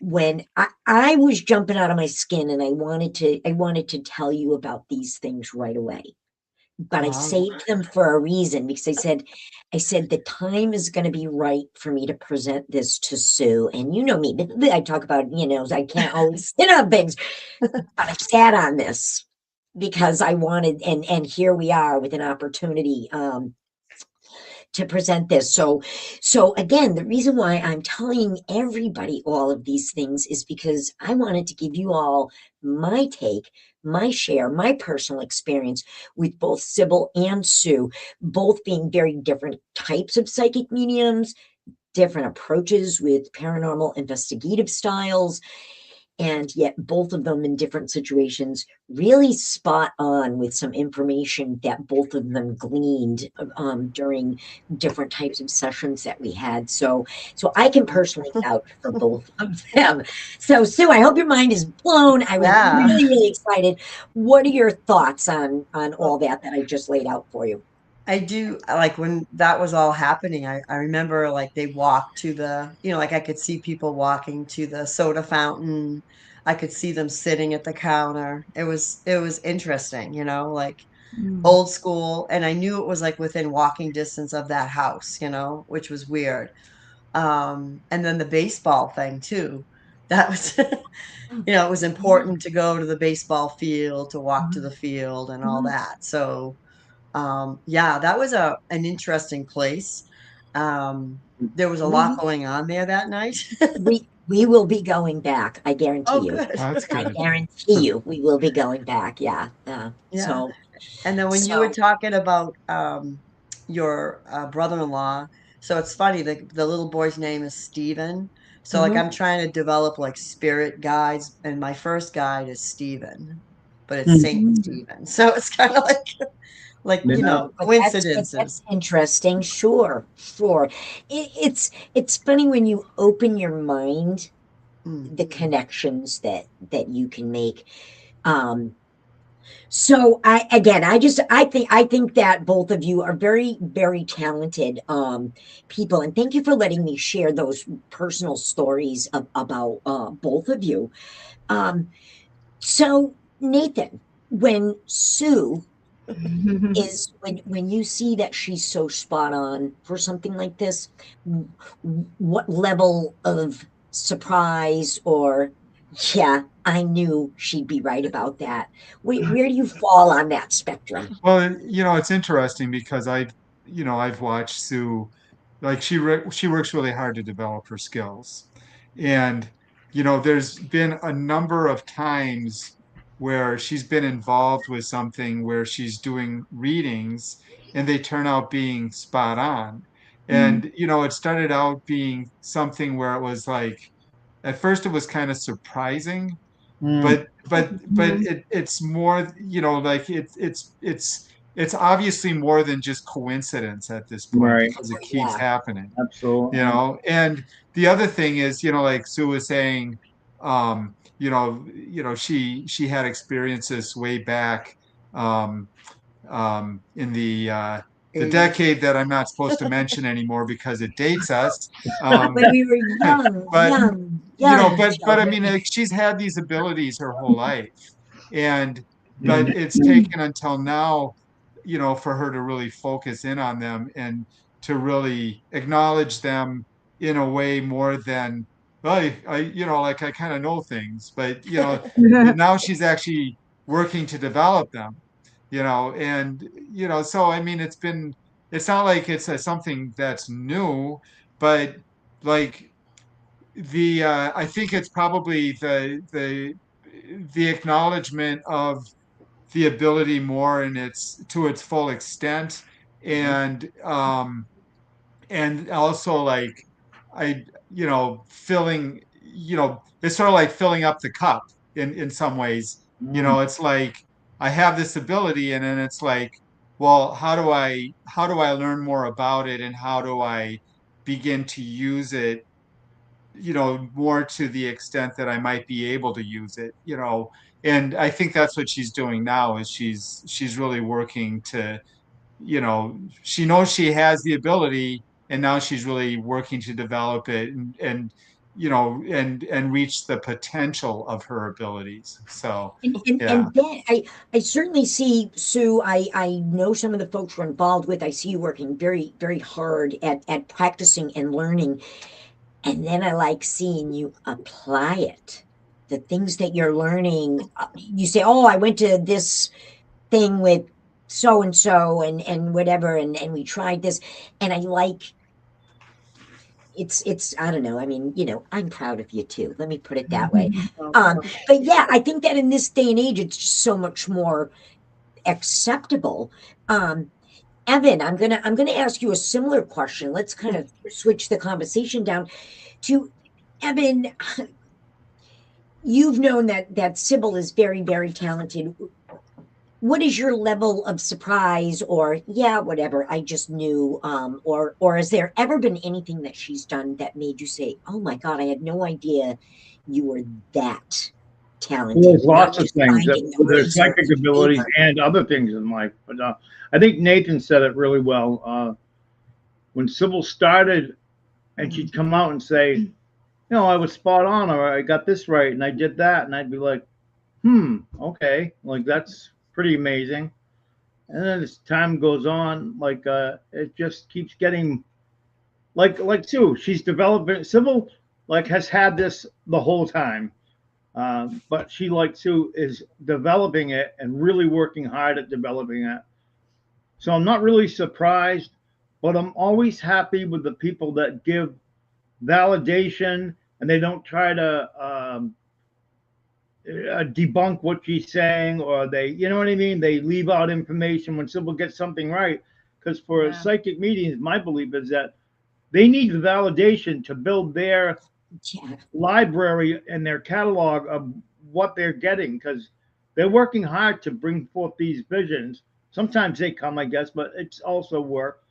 S1: when I was jumping out of my skin, and I wanted to tell you about these things right away. But I saved them for a reason, because I said the time is going to be right for me to present this to Sue. And you know me, I talk about, I can't always sit on things, but I sat on this because I wanted, and here we are with an opportunity to present this. So again, the reason why I'm telling everybody all of these things is because I wanted to give you all my take, my share, my personal experience with both Cybil and Sue, both being very different types of psychic mediums, different approaches with paranormal investigative styles, and yet both of them in different situations really spot on with some information that both of them gleaned during different types of sessions that we had. So I can personally vouch for both of them. So Sue, I hope your mind is blown. I was really, really excited. What are your thoughts on all that I just laid out for you?
S3: I do like when that was all happening. I remember like they walked to the, like I could see people walking to the soda fountain. I could see them sitting at the counter. It was interesting, like old school. And I knew it was like within walking distance of that house, which was weird. And then the baseball thing too. That was, it was important to go to the baseball field, to walk to the field and all that. So yeah, that was an interesting place. There was a lot going on there that night.
S1: We will be going back. I guarantee you.
S3: Good.
S2: That's
S1: I
S2: good.
S1: guarantee you we will be going back. Yeah.
S3: Yeah.
S1: So,
S3: And then when you were talking about your brother-in-law, so it's funny, the little boy's name is Steven. So like I'm trying to develop like spirit guides, and my first guide is Steven, but it's Saint Stephen. So it's kind of like
S1: but
S3: coincidences.
S1: that's interesting. Sure. It's funny when you open your mind, the connections that you can make. So I think that both of you are very, very talented people, and thank you for letting me share those personal stories about both of you. So Nathan, when Sue is when you see that she's so spot on for something like this, what level of surprise or, yeah, I knew she'd be right about that. Where do you fall on that spectrum?
S2: Well, it's interesting because I've watched Sue, like she works really hard to develop her skills. And, there's been a number of times where she's been involved with something where she's doing readings and they turn out being spot on. And, it started out being something where it was like, at first it was kind of surprising, but it's more, like it's it's obviously more than just coincidence at this point
S4: Right.
S2: because it keeps
S1: Yeah.
S2: happening,
S4: Absolutely.
S2: and the other thing is, like Sue was saying, she had experiences way back, um, in the
S1: 80s.
S2: decade that I'm not supposed to mention anymore because it dates us. Um,
S1: When we were young,
S2: but but I
S1: children.
S2: mean, like, she's had these abilities her whole life, and but it's
S4: Mhm.
S2: taken until now, for her to really focus in on them and to really acknowledge them in a way more than, well, like I kind of know things, but now she's actually working to develop them, and so I mean, it's not like it's something that's new, but like I think it's probably the acknowledgement of the ability more in its full extent, and also like I filling, it's sort of like filling up the cup in some ways.
S4: Mm.
S2: It's like I have this ability, and then it's like, well, how do I learn more about it, and how do I begin to use it, more to the extent that I might be able to use it, and I think that's what she's doing now, is she's really working to, she knows she has the ability, and now she's really working to develop it, and reach the potential of her abilities. So
S1: And
S2: yeah.
S1: then I certainly see, Sue, I know some of the folks we're involved with. I see you working very, very hard at practicing and learning. And then I like seeing you apply it. The things that you're learning, you say, oh, I went to this thing with so and so and whatever, and we tried this. And I like it's I don't know. I mean, I'm proud of you too. Let me put it that way. But yeah, I think that in this day and age, it's just so much more acceptable. Um, Evan, I'm gonna ask you a similar question. Let's kind of switch the conversation down to Evan. You've known that Cybil is very, very talented. What is your level of surprise, or yeah, whatever, I just knew, or has there ever been anything that she's done that made you say, oh my God, I had no idea you were that
S4: Well,
S1: talented,
S4: there's
S1: not
S4: lots of
S1: just
S4: things that
S1: finding the
S4: there's
S1: razor
S4: psychic
S1: and
S4: abilities
S1: paper.
S4: and other things in life. But I think Nathan said it really well. When Sybil started, and she'd come out and say, I was spot on, or I got this right, and I did that, and I'd be like, okay, like that's pretty amazing. And then as time goes on, like it just keeps getting like Sue, she's developing. Sybil like has had this the whole time, but she like Sue is developing it and really working hard at developing it. So I'm not really surprised, but I'm always happy with the people that give validation and they don't try to debunk what she's saying, or they, you know what I mean? They leave out information when Sybil gets something right. Because for
S5: Yeah.
S4: psychic mediums, my belief is that they need the validation to build their
S1: Yeah.
S4: library and their catalog of what they're getting, because they're working hard to bring forth these visions. Sometimes they come, I guess, but it's also work.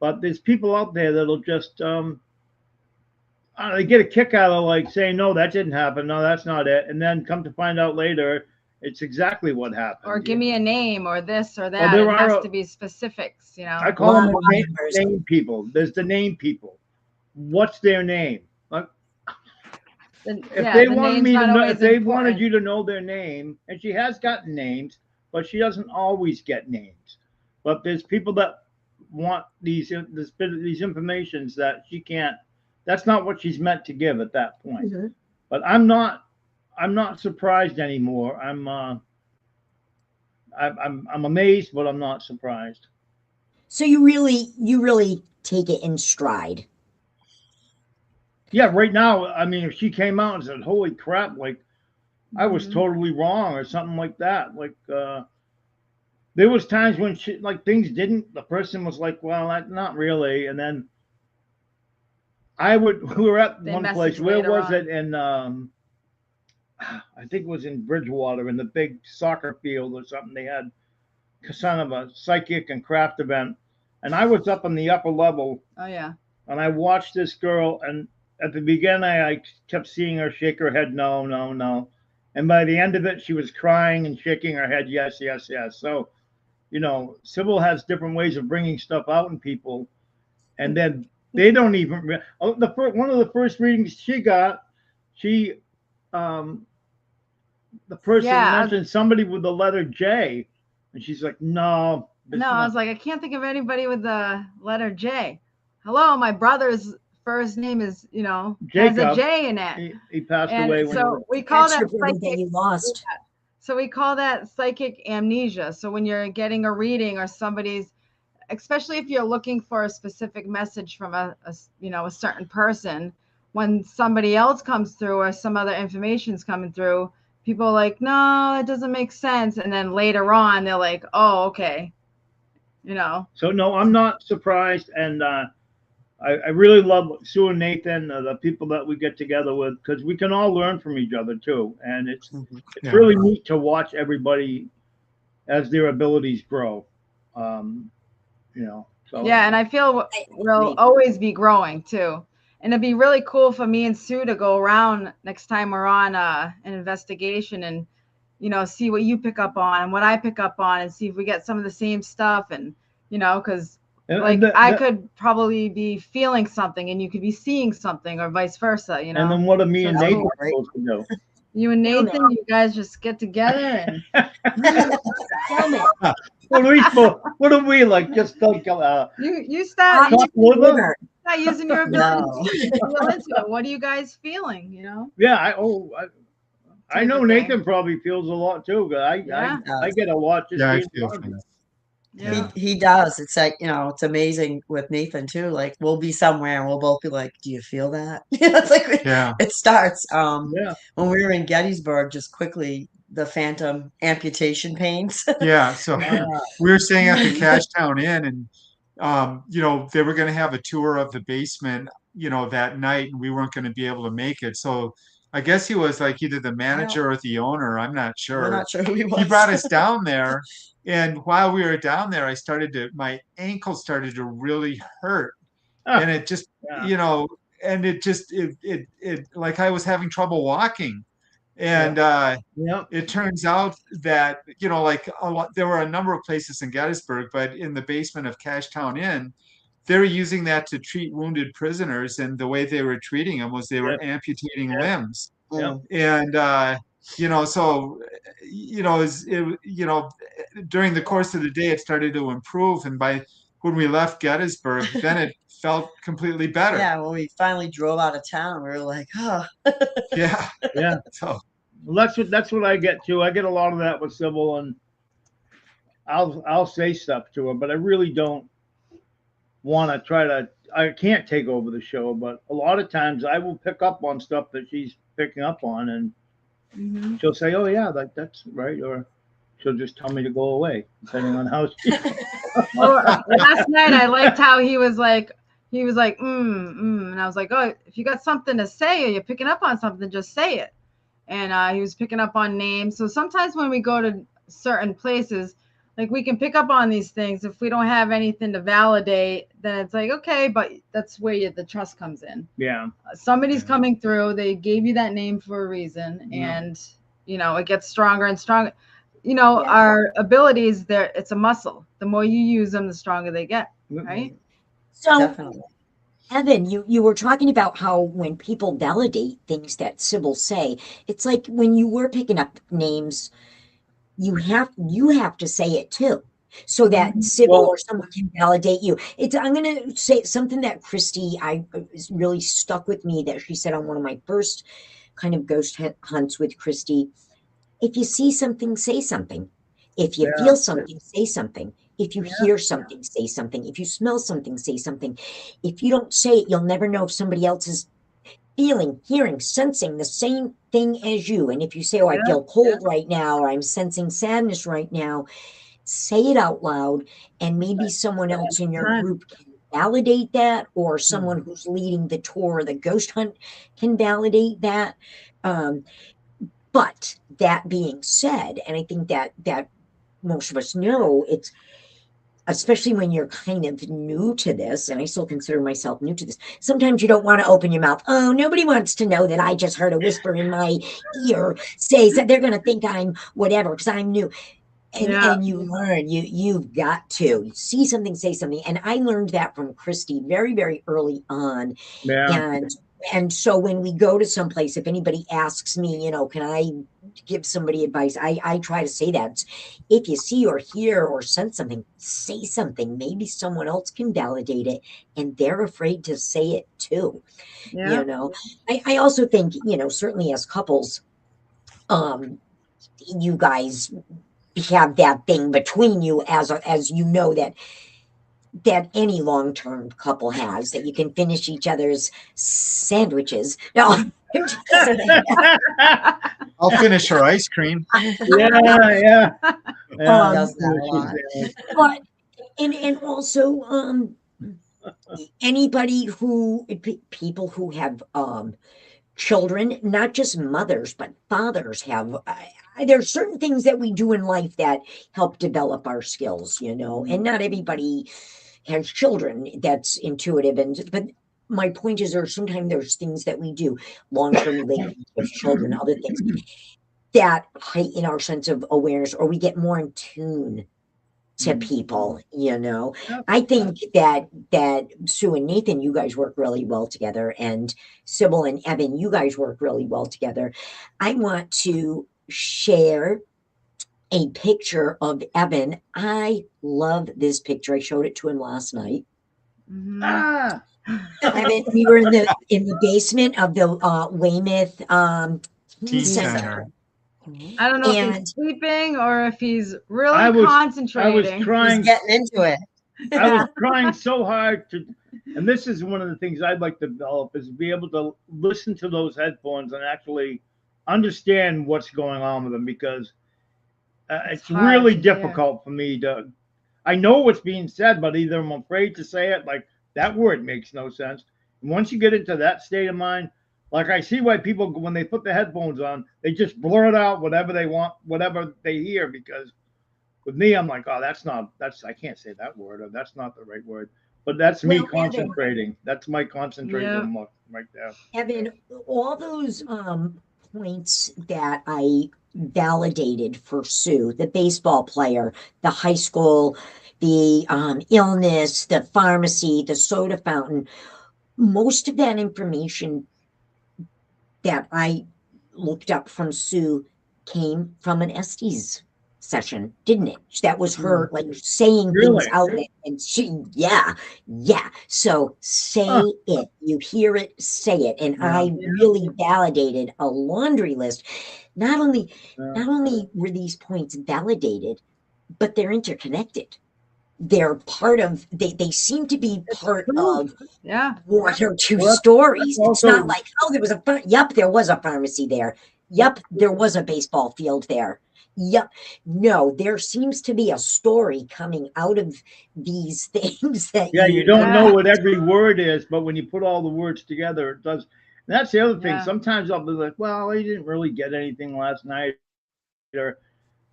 S4: But there's people out there that'll just they get a kick out of like saying, no, that didn't happen. No, that's not it. And then come to find out later, it's exactly what happened.
S5: Or give me a name or this or
S4: Well,
S5: that.
S4: there
S5: It has
S4: are
S5: to be specifics,
S4: I call them the
S1: One-liners.
S4: name people. There's the name people. What's their name? Like, if they
S5: The
S4: wanted
S5: name's
S4: me to
S5: not
S4: know,
S5: always
S4: if they wanted
S5: important.
S4: you to know their name, and she has gotten names, but she doesn't always get names. But there's people that want these informations that she can't. That's not what she's meant to give at that point.
S1: Mhm.
S4: But I'm not surprised anymore. I'm amazed, but I'm not surprised.
S1: So you really take it in stride.
S4: Yeah, right now, I mean, if she came out and said, "Holy crap!" Like I was
S5: Mhm.
S4: totally wrong or something like that, like there was times when she like things didn't. The person was like, "Well, not really," and then we were at
S5: They
S4: one
S5: message
S4: place. Where
S5: later
S4: was
S5: on.
S4: it? In I think it was in Bridgewater, in the big soccer field or something. They had son of a psychic and craft event, and I was up on the upper level.
S5: Oh yeah.
S4: And I watched this girl, and at the beginning, I kept seeing her shake her head, no, no, no. And by the end of it, she was crying and shaking her head, yes, yes, yes. So, Cybil has different ways of bringing stuff out in people, and then they don't even. One of the first readings she got, the person mentioned somebody with the letter J, and she's like, no.
S5: No, I was like, I can't think of anybody with the letter J. Hello, my brother's first name is, has a J in it.
S4: He passed away.
S5: So we call that
S1: psychic. You lost.
S5: So we call that psychic amnesia. So when you're getting a reading or somebody's, especially if you're looking for a specific message from a certain person, when somebody else comes through or some other information's coming through, people are like, no, it doesn't make sense. And then later on, they're like, oh, okay.
S4: So no, I'm not surprised, and I really love Sue and Nathan, the people that we get together with, because we can all learn from each other too, and it's really neat to watch everybody as their abilities grow. So
S5: yeah, and I feel we'll always be growing too, and it'd be really cool for me and Sue to go around next time we're on an investigation and see what you pick up on and what I pick up on, and see if we get some of the same stuff, and because I could probably be feeling something and you could be seeing something, or vice versa,
S4: And then what are me and Nathan supposed to do?
S5: You and Nathan, you guys just get together and
S4: what are we like? Just like
S5: you start using your ability
S1: No.
S5: to feel into it. What are you guys feeling?
S4: Yeah, I know Nathan probably feels a lot too. I get a lot just being around him.
S3: Yeah. He does. It's like, it's amazing with Nathan too. Like we'll be somewhere and we'll both be like, do you feel that? It's like it starts. When we were in Gettysburg, just quickly, the phantom amputation pains.
S2: Yeah. So we were staying at the Cashtown Inn, and they were going to have a tour of the basement, that night, and we weren't going to be able to make it. So I guess he was like either the manager or the owner. I'm not sure.
S3: We're not sure who he was.
S2: He brought us down there. And while we were down there, my ankle started to really hurt. And it just, and it like I was having trouble walking. And it turns out that, like there were a number of places in Gettysburg, but in the basement of Cashtown Inn, they were using that to treat wounded prisoners. And the way they were treating them was they were amputating limbs. And, so, during the course of the day, it started to improve. And when we left Gettysburg, then it felt completely better.
S3: Yeah, when we finally drove out of town, we were like, oh.
S2: Yeah.
S4: So that's what I get too. I get a lot of that with Cybil, and I'll say stuff to her, but I really don't want to try to. I can't take over the show, but a lot of times I will pick up on stuff that she's picking up on, and she'll say, "Oh yeah, that's right," or she'll just tell me to go away, depending on how she.
S5: Last night I liked how he was like, and I was like, oh, if you got something to say or you're picking up on something, just say it. And he was picking up on names. So sometimes when we go to certain places, like we can pick up on these things. If we don't have anything to validate, then it's like, okay, but that's where the trust comes in.
S4: Yeah.
S5: Somebody's coming through. They gave you that name for a reason. And, it gets stronger and stronger. Our abilities, it's a muscle. The more you use them, the stronger they get, right?
S1: So,
S3: Definitely.
S1: Evan, you were talking about how when people validate things that Cybil say, it's like when you were picking up names, you have to say it too, so that Cybil or someone can validate you. I'm going to say something that Christy, really stuck with me, that she said on one of my first kind of ghost hunts with Christy. If you see something, say something. If you feel something, say something. If you hear something, say something. If you smell something, say something. If you don't say it, you'll never know if somebody else is feeling, hearing, sensing the same thing as you. And if you say, oh, I feel cold right now, or I'm sensing sadness right now, say it out loud, and maybe someone else in your group can validate that, or someone who's leading the tour or the ghost hunt can validate that. But that being said, and I think that most of us know, it's especially when you're kind of new to this, and I still consider myself new to this. Sometimes you don't want to open your mouth. Oh, nobody wants to know that I just heard a whisper in my ear say that they're going to think I'm whatever because I'm new. And you learn, you've got to see something, say something. And I learned that from Christy very, very early on.
S4: Yeah.
S1: And so when we go to someplace, if anybody asks me, can I give somebody advice? I try to say that. If you see or hear or sense something, say something. Maybe someone else can validate it, and they're afraid to say it too. I also think, certainly as couples, you guys have that thing between you as that any long-term couple has, that you can finish each other's sandwiches. No,
S2: I'll finish her ice cream.
S4: Yeah.
S3: Does that a lot.
S1: But and also anybody people who have children, not just mothers but fathers, have there's certain things that we do in life that help develop our skills, and not everybody has children that's intuitive. But my point is, sometimes there's things that we do, long-term relationships, children, other things that heighten our sense of awareness, or we get more in tune to people. I think that Sue and Nathan, you guys work really well together, and Cybil and Evan, you guys work really well together. I want to share a picture of Evan. I love this picture. I showed it to him last night. Evan, we were in the basement of the Weymouth
S2: Teen
S1: Center.
S2: Center.
S5: I don't know if he's sleeping or if he's really concentrating.
S4: I was trying.
S3: He's getting into it.
S4: I was trying so hard and this is one of the things I'd like to develop, is be able to listen to those headphones and actually understand what's going on with them, because it's really difficult for me to. I know what's being said, but either I'm afraid to say it, like that word makes no sense. And once you get into that state of mind, like I see why people, when they put the headphones on, they just blurt out whatever they want, whatever they hear. Because with me, I'm like, oh, I can't say that word, or that's not the right word. But that's me concentrating. Evan, that's my concentration right there.
S1: Evan, all those points that I validated for Sue, the baseball player, the high school, the illness, the pharmacy, the soda fountain, most of that information that I looked up from Sue came from an Estes session, didn't it? That was her like saying things out there, and she, yeah. So say it. You hear it, say it. And I really validated a laundry list. Not only were these points validated, but they're interconnected. They're part of, they seem to be part of one or two stories. It's not like, oh, there was a pharmacy there. Yep, there was a baseball field there. Yep. No, there seems to be a story coming out of these things that
S4: you don't know what every word is, but when you put all the words together, it does. And that's the other thing. Sometimes I'll be like, well, I didn't really get anything last night.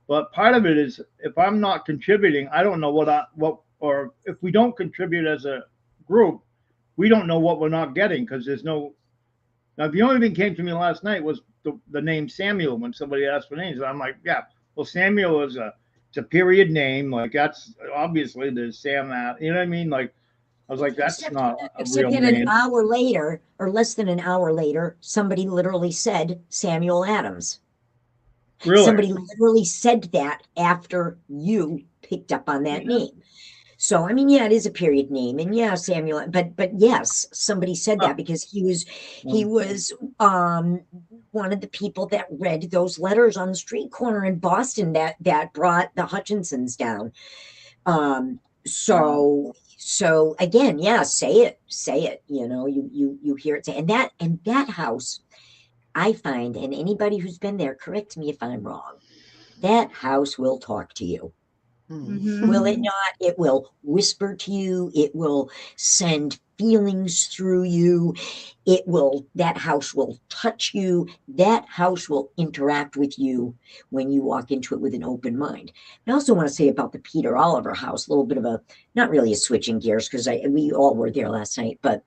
S4: But part of it is, if I'm not contributing, I don't know or if we don't contribute as a group, we don't know what we're not getting, because there's no. Now, the only thing came to me last night was the name Samuel when somebody asked for names. And I'm like, well, Samuel it's a period name. Like, that's obviously there's Sam that, you know what I mean? Like, I was like, that's not a real name.
S1: An hour later, or less than an hour later, somebody literally said Samuel Adams.
S4: Really?
S1: Somebody literally said that after you picked up on that name. So, I mean, it is a period name, and Samuel, but yes, somebody said that because he was one of the people that read those letters on the street corner in Boston that brought the Hutchinsons down. So again, say it, you hear it say, and that house, I find, and anybody who's been there, correct me if I'm wrong, that house will talk to you. Will it not? It will whisper to you. It will send feelings through you. That house will touch you. That house will interact with you when you walk into it with an open mind. I also want to say about the Peter Oliver house, a little bit of not really a switching gears, because we all were there last night, but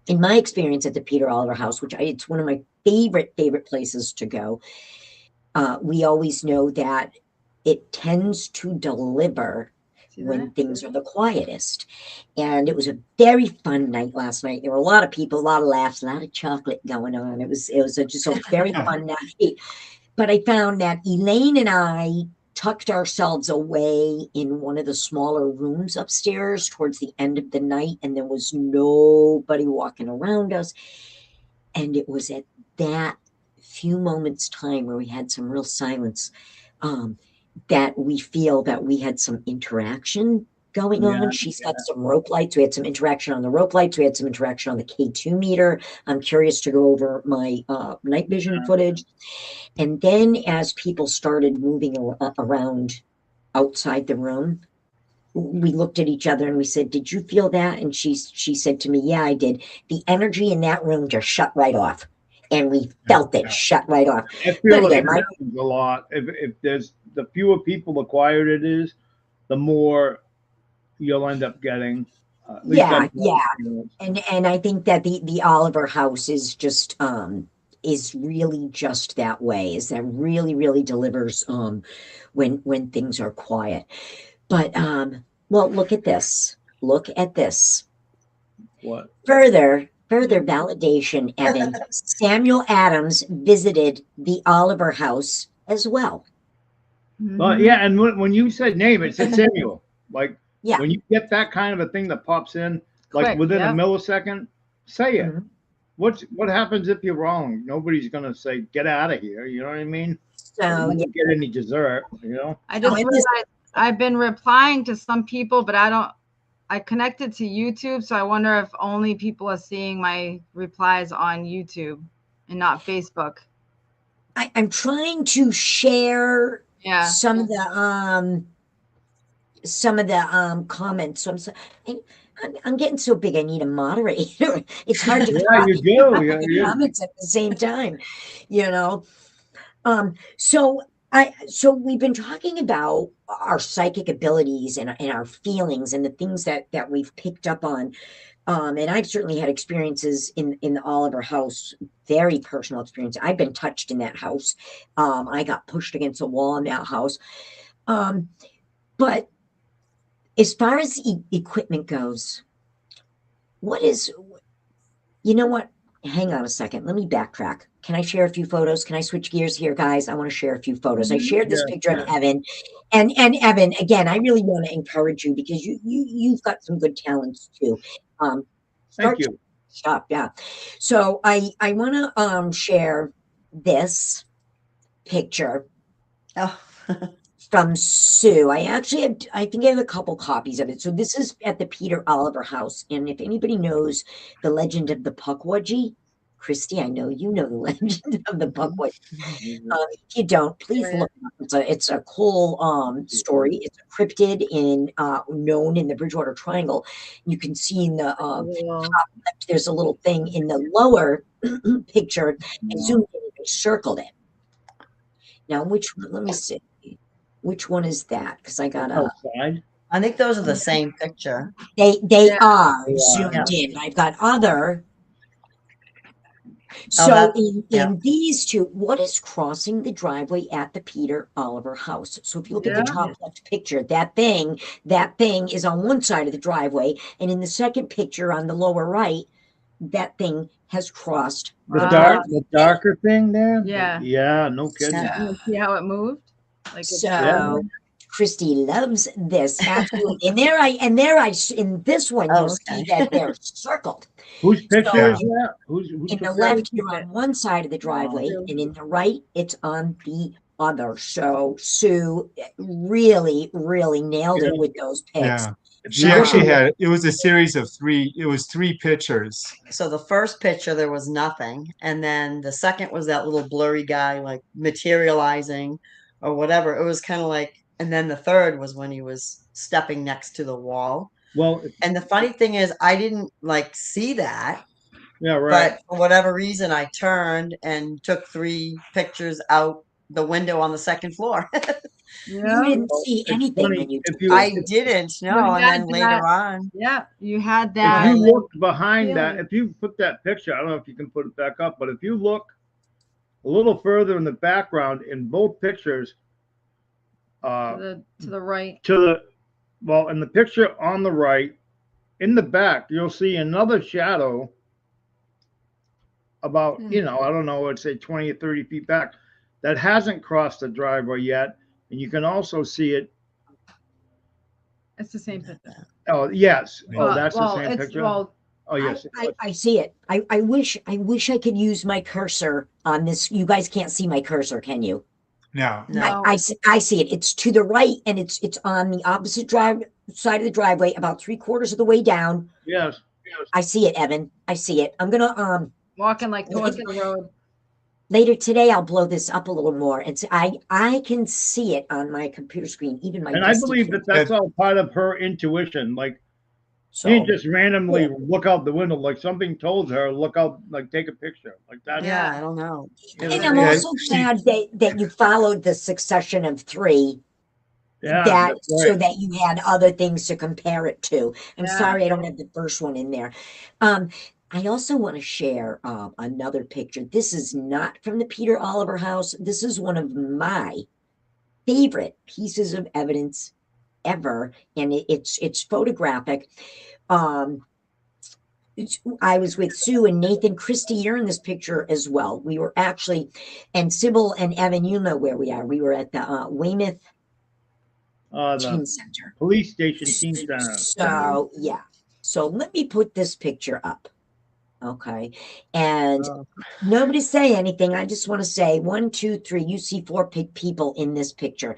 S1: in my experience at the Peter Oliver house, it's one of my favorite places to go, we always know that it tends to deliver when things are the quietest. And it was a very fun night last night. There were a lot of people, a lot of laughs, a lot of chocolate going on. It was just a very fun night. But I found that Elaine and I tucked ourselves away in one of the smaller rooms upstairs towards the end of the night, and there was nobody walking around us. And it was at that few moments time where we had some real silence, that we feel that we had some interaction going on. She's got some rope lights. We had some interaction on the rope lights. We had some interaction on the K2 meter. I'm curious to go over my night vision footage. And then as people started moving around outside the room, we looked at each other and we said, "Did you feel that?" And she said to me, "Yeah, I did." The energy in that room just shut right off. And we felt it shut right off.
S4: I feel it happens a lot. If there's the fewer people, the quieter it is, the more you'll end up getting.
S1: Yeah. And I think that the Oliver house is just is really just that way. Is that really delivers when things are quiet. But well, look at this. Look at this.
S4: What?
S1: Further validation, Evan. Samuel Adams visited the Oliver house as well.
S4: But yeah, and when you said name, it said Samuel. Like,
S1: yeah,
S4: when you get that kind of a thing that pops in, like quick, within a millisecond, say it. What happens if you're wrong? Nobody's gonna say get out of here. You know what I mean?
S1: So
S4: you don't get any dessert. You know.
S5: I just realized I've been replying to some people, but I connected to YouTube, so I wonder if only people are seeing my replies on YouTube and not Facebook.
S1: I'm trying to share some of the comments. So I'm getting so big I need a moderator. It's hard to comments at the same time, you know. So we've been talking about our psychic abilities and our feelings and the things that we've picked up on. And I've certainly had experiences in the Oliver house, very personal experience. I've been touched in that house. I got pushed against a wall in that house. But as far as equipment goes, you know what? Hang on a second. Let me backtrack. Can I share a few photos? Can I switch gears here, guys? I want to share a few photos. I shared this picture of Evan, and Evan, again, I really want to encourage you because you've got some good talents too.
S4: Thank you.
S1: Stop, yeah. So I want to share this picture from Sue. I think I have a couple copies of it. So this is at the Peter Oliver house, and if anybody knows the legend of the Pukwudgie, Christy, I know you know the legend of the Pukwudgie. If you don't, please look it up. It's a cool story. It's a cryptid known in the Bridgewater Triangle. You can see in the top left, there's a little thing in the lower picture. I zoomed in and circled it. Now, let me see. Which one is that? Because I got
S3: outside. I think those are the same picture.
S1: They are zoomed in. I've got other. So in these two, what is crossing the driveway at the Peter Oliver house? So if you look at the top left picture, that thing is on one side of the driveway, and in the second picture on the lower right, that thing has crossed
S4: the darker thing there.
S5: Yeah,
S4: no kidding.
S5: See how it moved? Like
S1: Christy loves this absolutely, and in this one you'll see that they're circled.
S4: Whose picture is that? Who's
S1: in the left? You're on one side of the driveway, and in the right, it's on the other. So Sue really nailed it with those pics.
S2: Yeah. She actually had it was a series of three. It was 3 pictures.
S3: So the first picture there was nothing, and then the second was that little blurry guy like materializing or whatever. It was kind of like. And then the third was when he was stepping next to the wall.
S4: Well,
S3: And the funny thing is, I didn't like see that,
S4: yeah, right.
S3: but for whatever reason, I turned and took 3 pictures out the window on the second floor.
S1: You
S5: Yeah.
S1: didn't
S4: Well,
S1: see
S4: it's
S1: anything
S4: funny
S1: when you
S4: if
S1: took
S4: you
S1: those
S3: I
S1: pictures.
S3: didn't
S5: You
S3: know. And
S5: had
S3: then later
S5: that.
S3: on,
S5: Yeah, you had
S4: if
S5: that.
S4: you
S3: I,
S4: look behind that,
S5: feeling.
S4: if you put that picture, I don't know if you can put it back up, but if you look a little further in the background in both pictures, uh,
S5: To the right.
S4: to the well, in the picture on the right, in the back, you'll see another shadow about,
S5: Hmm.
S4: I don't know, let's say 20 or 30 feet back that hasn't crossed the driveway yet. And you can also see it.
S5: It's the same picture.
S4: Oh, yes. Oh,
S5: Well,
S4: that's the
S5: well,
S4: same
S5: it's
S4: picture.
S5: well.
S4: Oh, yes.
S1: I see it. I wish I could use my cursor on this. You guys can't see my cursor, can you?
S2: No.
S3: no.
S1: I see it. It's to the right, and it's on the opposite drive side of the driveway, about 3/4 of the way down.
S4: Yes.
S1: I see it, Evan. I see it. I'm gonna
S5: Walking like towards the road.
S1: later today. I'll blow this up a little more, and I can see it on my computer screen, even my
S4: And I
S1: distant
S4: believe that that's all part of her intuition. Like, she didn't
S1: so
S4: just randomly look out the window. Like, something told her, look out, like, take a picture. Like that.
S3: Yeah, I don't know. It was
S1: and I'm
S2: Yeah,
S3: weird.
S1: also
S2: she,
S1: glad that you followed the succession of 3
S4: Yeah,
S1: that
S4: that's
S1: so
S4: right.
S1: that you had other things to compare it to. I'm
S5: Yeah.
S1: sorry I don't have the first one in there. I also want to share another picture. This is not from the Peter Oliver house. This is one of my favorite pieces of evidence ever, and it's photographic. Um, I was with Sue and Nathan. Christy, you're in this picture as well. We were actually, and Cybil and Evan, you know where we are. We were at the Weymouth
S4: The
S1: Teen Center.
S4: police station teen center.
S1: So, yeah. So let me put this picture up. Okay. And
S3: Oh,
S1: nobody say anything. I just want to say 1, 2, 3. You see 4 people in this picture.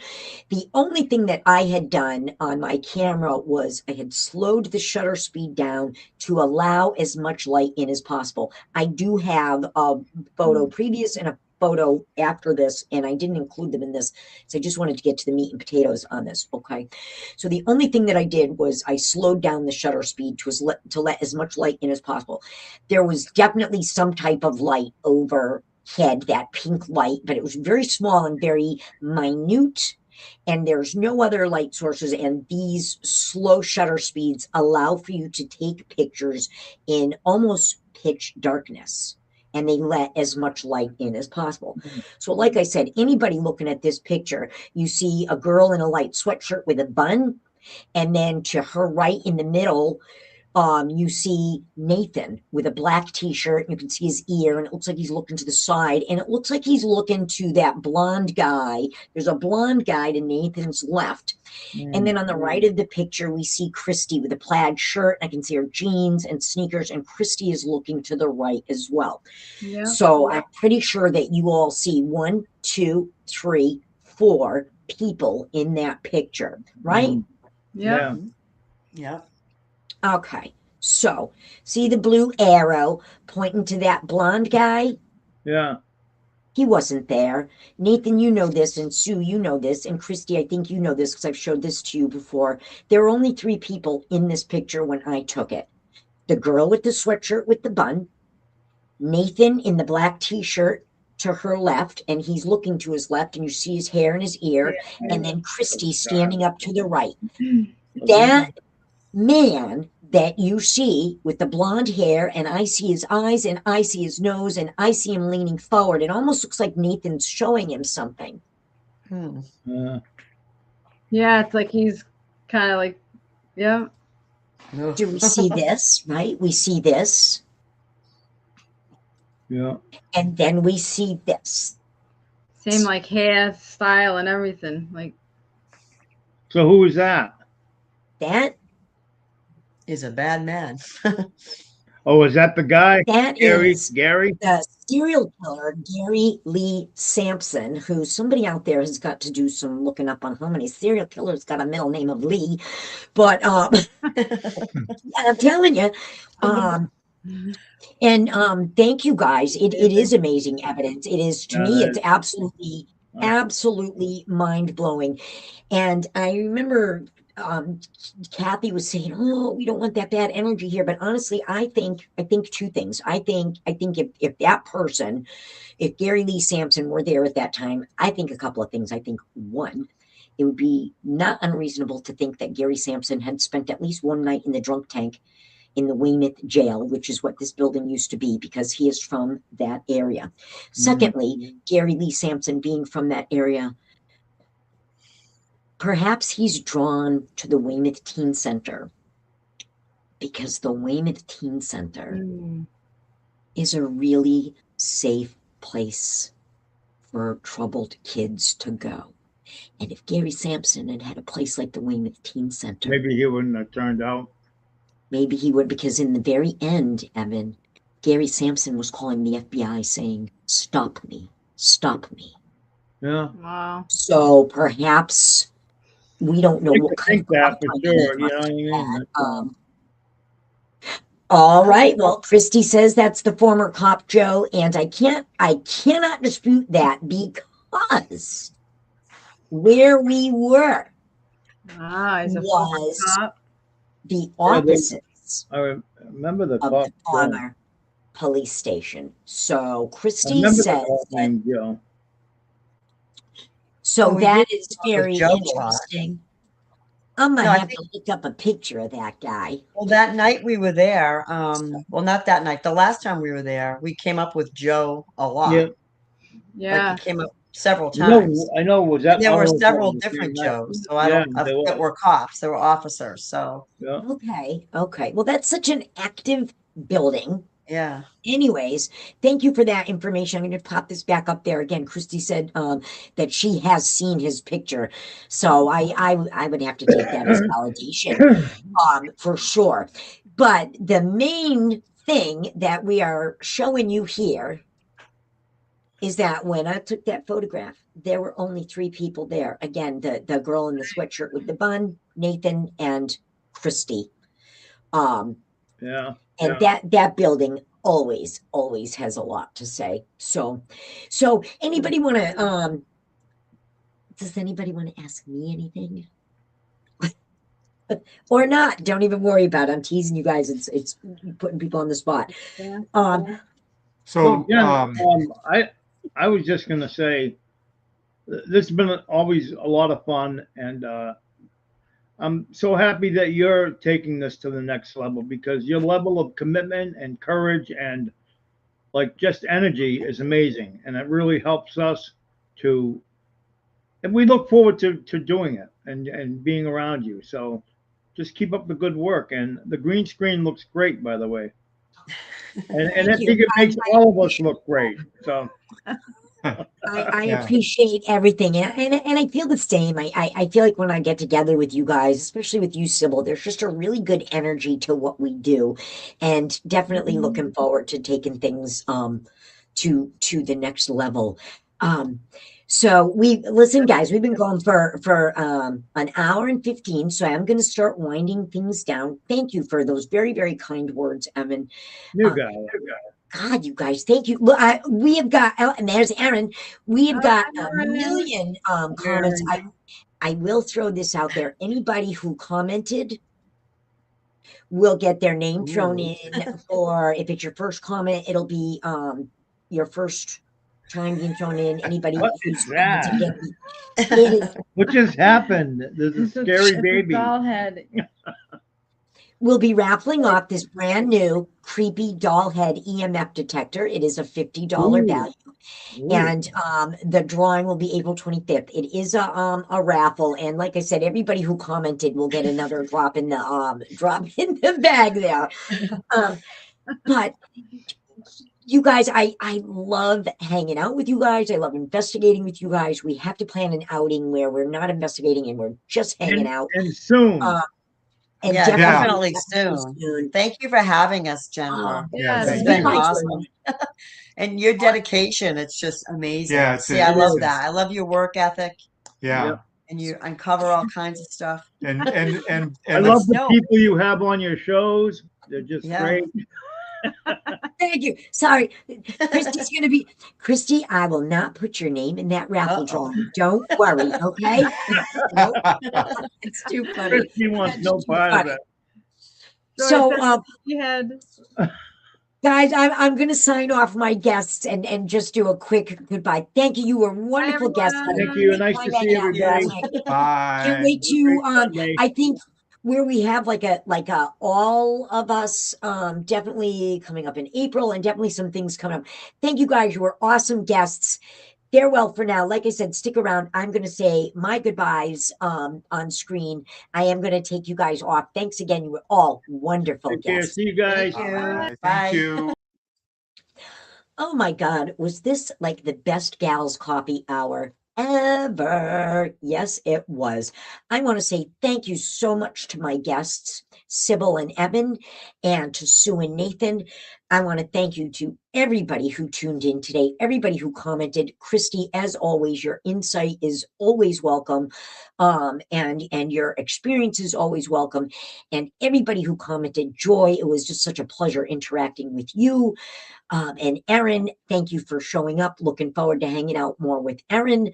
S1: The only thing that I had done on my camera was I had slowed the shutter speed down to allow as much light in as possible. I do have a photo previous and a photo after this, and I didn't include them in this. So I just wanted to get to the meat and potatoes on this. Okay. So the only thing that I did was I slowed down the shutter speed to let as much light in as possible. There was definitely some type of light overhead, that pink light, but it was very small and very minute. And there's no other light sources. And these slow shutter speeds allow for you to take pictures in almost pitch darkness. And they let as much light in as possible. So, like I said, anybody looking at this picture, you see a girl in a light sweatshirt with a bun. And then to her right in the middle, you see Nathan with a black t-shirt. You can see his ear, and it looks like he's looking to the side, and it looks like he's looking to that blonde guy. There's a blonde guy to Nathan's left. And then on the right of the picture, we see Christy with a plaid shirt. I can see her jeans and sneakers, and Christy is looking to the right as well.
S5: Yeah.
S1: So I'm pretty sure that you all see 1, 2, 3, 4 people in that picture, right?
S5: Yeah.
S3: yeah.
S1: Okay, so see the blue arrow pointing to that blonde guy?
S4: Yeah.
S1: He wasn't there. Nathan, you know this, and Sue, you know this, and Christy, I think you know this because I've showed this to you before. There were only 3 people in this picture when I took it. The girl with the sweatshirt with the bun, Nathan in the black t-shirt to her left, and he's looking to his left, and you see his hair and his ear, and then Christy standing up to the right. That man that you see with the blonde hair, and I see his eyes, and I see his nose, and I see him leaning forward. It almost looks like Nathan's showing him something.
S5: Yeah, it's like he's kind of like, yeah.
S1: Do we see this? Right? We see this.
S4: Yeah.
S1: And then we see this.
S5: Same like hairstyle and everything. Like,
S4: So who is that?
S1: That
S3: Is a bad man.
S4: Oh, is that the guy?
S1: that
S4: Gary?
S1: is
S4: Gary?
S1: the serial killer, Gary Lee Sampson, who somebody out there has got to do some looking up on how many serial killers got a middle name of Lee. But I'm telling you, and thank you guys. It is amazing evidence. It is, to me, it's absolutely mind blowing. And I remember Kathy was saying, "Oh, we don't want that bad energy here." But honestly, I think two things. I think if that person, if Gary Lee Sampson were there at that time, I think a couple of things. I think one, it would be not unreasonable to think that Gary Sampson had spent at least one night in the drunk tank in the Weymouth jail, which is what this building used to be, because he is from that area. Secondly, Gary Lee Sampson being from that area, perhaps he's drawn to the Weymouth Teen Center because the Weymouth Teen Center is a really safe place for troubled kids to go. And if Gary Sampson had had a place like the Weymouth Teen Center,
S4: Maybe he wouldn't have turned out.
S1: maybe he would, because in the very end, Evan, Gary Sampson was calling the FBI saying, "Stop me, stop me."
S4: Yeah.
S5: Wow.
S1: So perhaps we don't know
S4: I
S1: what kind
S4: think that
S1: of
S4: for
S1: outcome he
S4: sure. You know what I mean?
S1: had. All right. Well, Christy says that's the former cop, Joe, and I cannot dispute that, because where we were
S5: He's a
S1: was
S5: cop.
S1: the opposites
S4: I remember the
S1: of
S4: cop.
S1: the former police station. So
S4: I
S1: Christy
S4: remember the
S1: says
S4: cop
S1: that,
S4: named Joe.
S1: so
S3: Well, we
S1: that
S3: did
S1: is
S3: talk with
S1: very
S3: Joe a lot.
S1: interesting. I'm gonna
S3: No, I
S1: have to look up a picture of that guy.
S3: Well, that night we were there, well, not that night, the last time we were there, we came up with Joe a lot.
S4: Yeah.
S3: Like
S5: Yeah.
S3: he came up several
S4: I know.
S3: times.
S4: I know. Was
S3: And
S4: that?
S3: there
S4: I
S3: were
S4: don't know if that
S3: several
S4: was the
S3: different
S4: same night.
S3: Joes, so I
S4: Yeah,
S3: don't,
S4: they
S3: that
S4: were.
S3: were cops, they were officers, so
S4: Yeah.
S1: Okay. Well, that's such an active building.
S3: yeah.
S1: Anyways, thank you for that information. I'm going to pop this back up there again. Christy said that she has seen his picture, so I would have to take that as validation, for sure. But the main thing that we are showing you here is that when I took that photograph, there were only 3 people there. Again, the girl in the sweatshirt with the bun, Nathan, and Christy.
S4: Yeah.
S1: And that building always has a lot to say. So anybody want to does anybody want to ask me anything? Or not? Don't even worry about it. I'm teasing you guys. It's putting people on the spot.
S2: So,
S4: Yeah. I was just gonna say, this has been always a lot of fun, and I'm so happy that you're taking this to the next level, because your level of commitment and courage and like just energy is amazing, and it really helps us to. And we look forward to doing it and being around you. So just keep up the good work, and the green screen looks great, by the way. And I
S1: Thank you.
S4: think it makes all of us look great. So
S1: I
S2: Yeah.
S1: appreciate everything, and I feel the same. I feel like when I get together with you guys, especially with you, Cybil, there's just a really good energy to what we do, and definitely looking forward to taking things to the next level. So listen, guys, we've been going for an hour and 15, so I'm going to start winding things down. Thank you for those very, very kind words, Evan.
S4: you got it.
S1: God, you guys, thank you. Look, we have got, and there's Aaron. We have got a million comments. I will throw this out there. Anybody who commented will get their name thrown in, or if it's your first comment, it'll be your first time being thrown in. Anybody
S4: What
S1: who's
S4: is that?
S1: commented again, it is.
S4: What just happened? There's a scary baby.
S5: Doll head.
S1: We'll be raffling off this brand new creepy doll head EMF detector. It is a $50 value. And the drawing will be April 25th. It is a raffle, and like I said, everybody who commented will get another drop in the bag there. But you guys, I love hanging out with you guys. I love investigating with you guys. We have to plan an outing where we're not investigating and we're just hanging out.
S4: And soon.
S1: And
S3: Yeah,
S1: definitely
S3: definitely soon. Thank you for having us, Jennifer.
S5: Yeah,
S3: This has
S2: thank
S3: been
S2: you.
S3: awesome. And your dedication, it's just amazing.
S2: Yeah,
S3: See, I
S2: it
S3: love
S2: is.
S3: that. I love your work ethic,
S2: Yeah.
S3: and you uncover all kinds of stuff.
S2: And
S4: I love the people you have on your shows. They're just
S3: Yeah.
S4: great.
S1: Thank you. Sorry. Christy's going to be, Christy, I will not put your name in that raffle drawing. Don't worry. Okay. Nope. It's too funny.
S4: Christy wants
S1: That's
S4: no
S1: too
S4: part of
S1: funny.
S4: it.
S1: So,
S5: You had
S1: guys, I'm going to sign off my guests and just do a quick goodbye. Thank you. You were wonderful guests.
S5: everyone.
S4: Thank you. Nice
S1: Bye,
S4: to see
S1: Megan.
S4: everybody.
S1: Can't
S2: Bye.
S1: wait
S4: Great
S1: to
S4: Sunday.
S1: I think where we have like a all of us definitely coming up in April, and definitely some things coming up. Thank you guys. You were awesome guests. Farewell for now. Like I said, stick around. I'm going to say my goodbyes on screen. I am going to take you guys off. Thanks again. You were all wonderful
S4: Take care.
S1: guests.
S4: See you guys.
S3: Thank you.
S2: Bye.
S3: Bye.
S2: Thank you.
S1: Oh my God, was this like the best gals coffee hour ever? Yes, it was. I want to say thank you so much to my guests, Cybil and Evan, and to Sue and Nathan. I want to thank you to everybody who tuned in today, everybody who commented. Christy, as always, your insight is always welcome, and your experience is always welcome. And everybody who commented, Joy, it was just such a pleasure interacting with you. And Erin, thank you for showing up. Looking forward to hanging out more with Erin.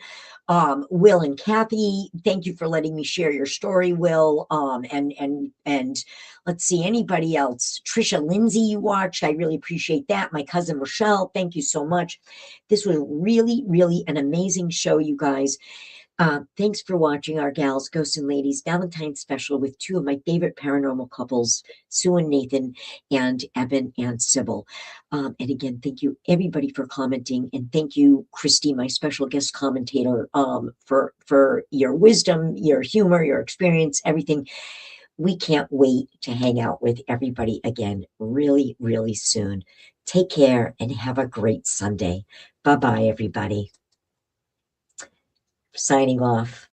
S1: Will and Kathy, thank you for letting me share your story, Will. And let's see, anybody else? Trisha Lindsay, you watched. I really appreciate that. My cousin Rochelle, thank you so much. This was really, really an amazing show, you guys. Thanks for watching our Gals, Ghosts and Ladies Valentine special with two of my favorite paranormal couples, Sue and Nathan, and Evan and Cybil. And again, thank you everybody for commenting, and thank you, Christy, my special guest commentator, for your wisdom, your humor, your experience, everything. We can't wait to hang out with everybody again really, really soon. Take care and have a great Sunday. Bye-bye, everybody. Signing off.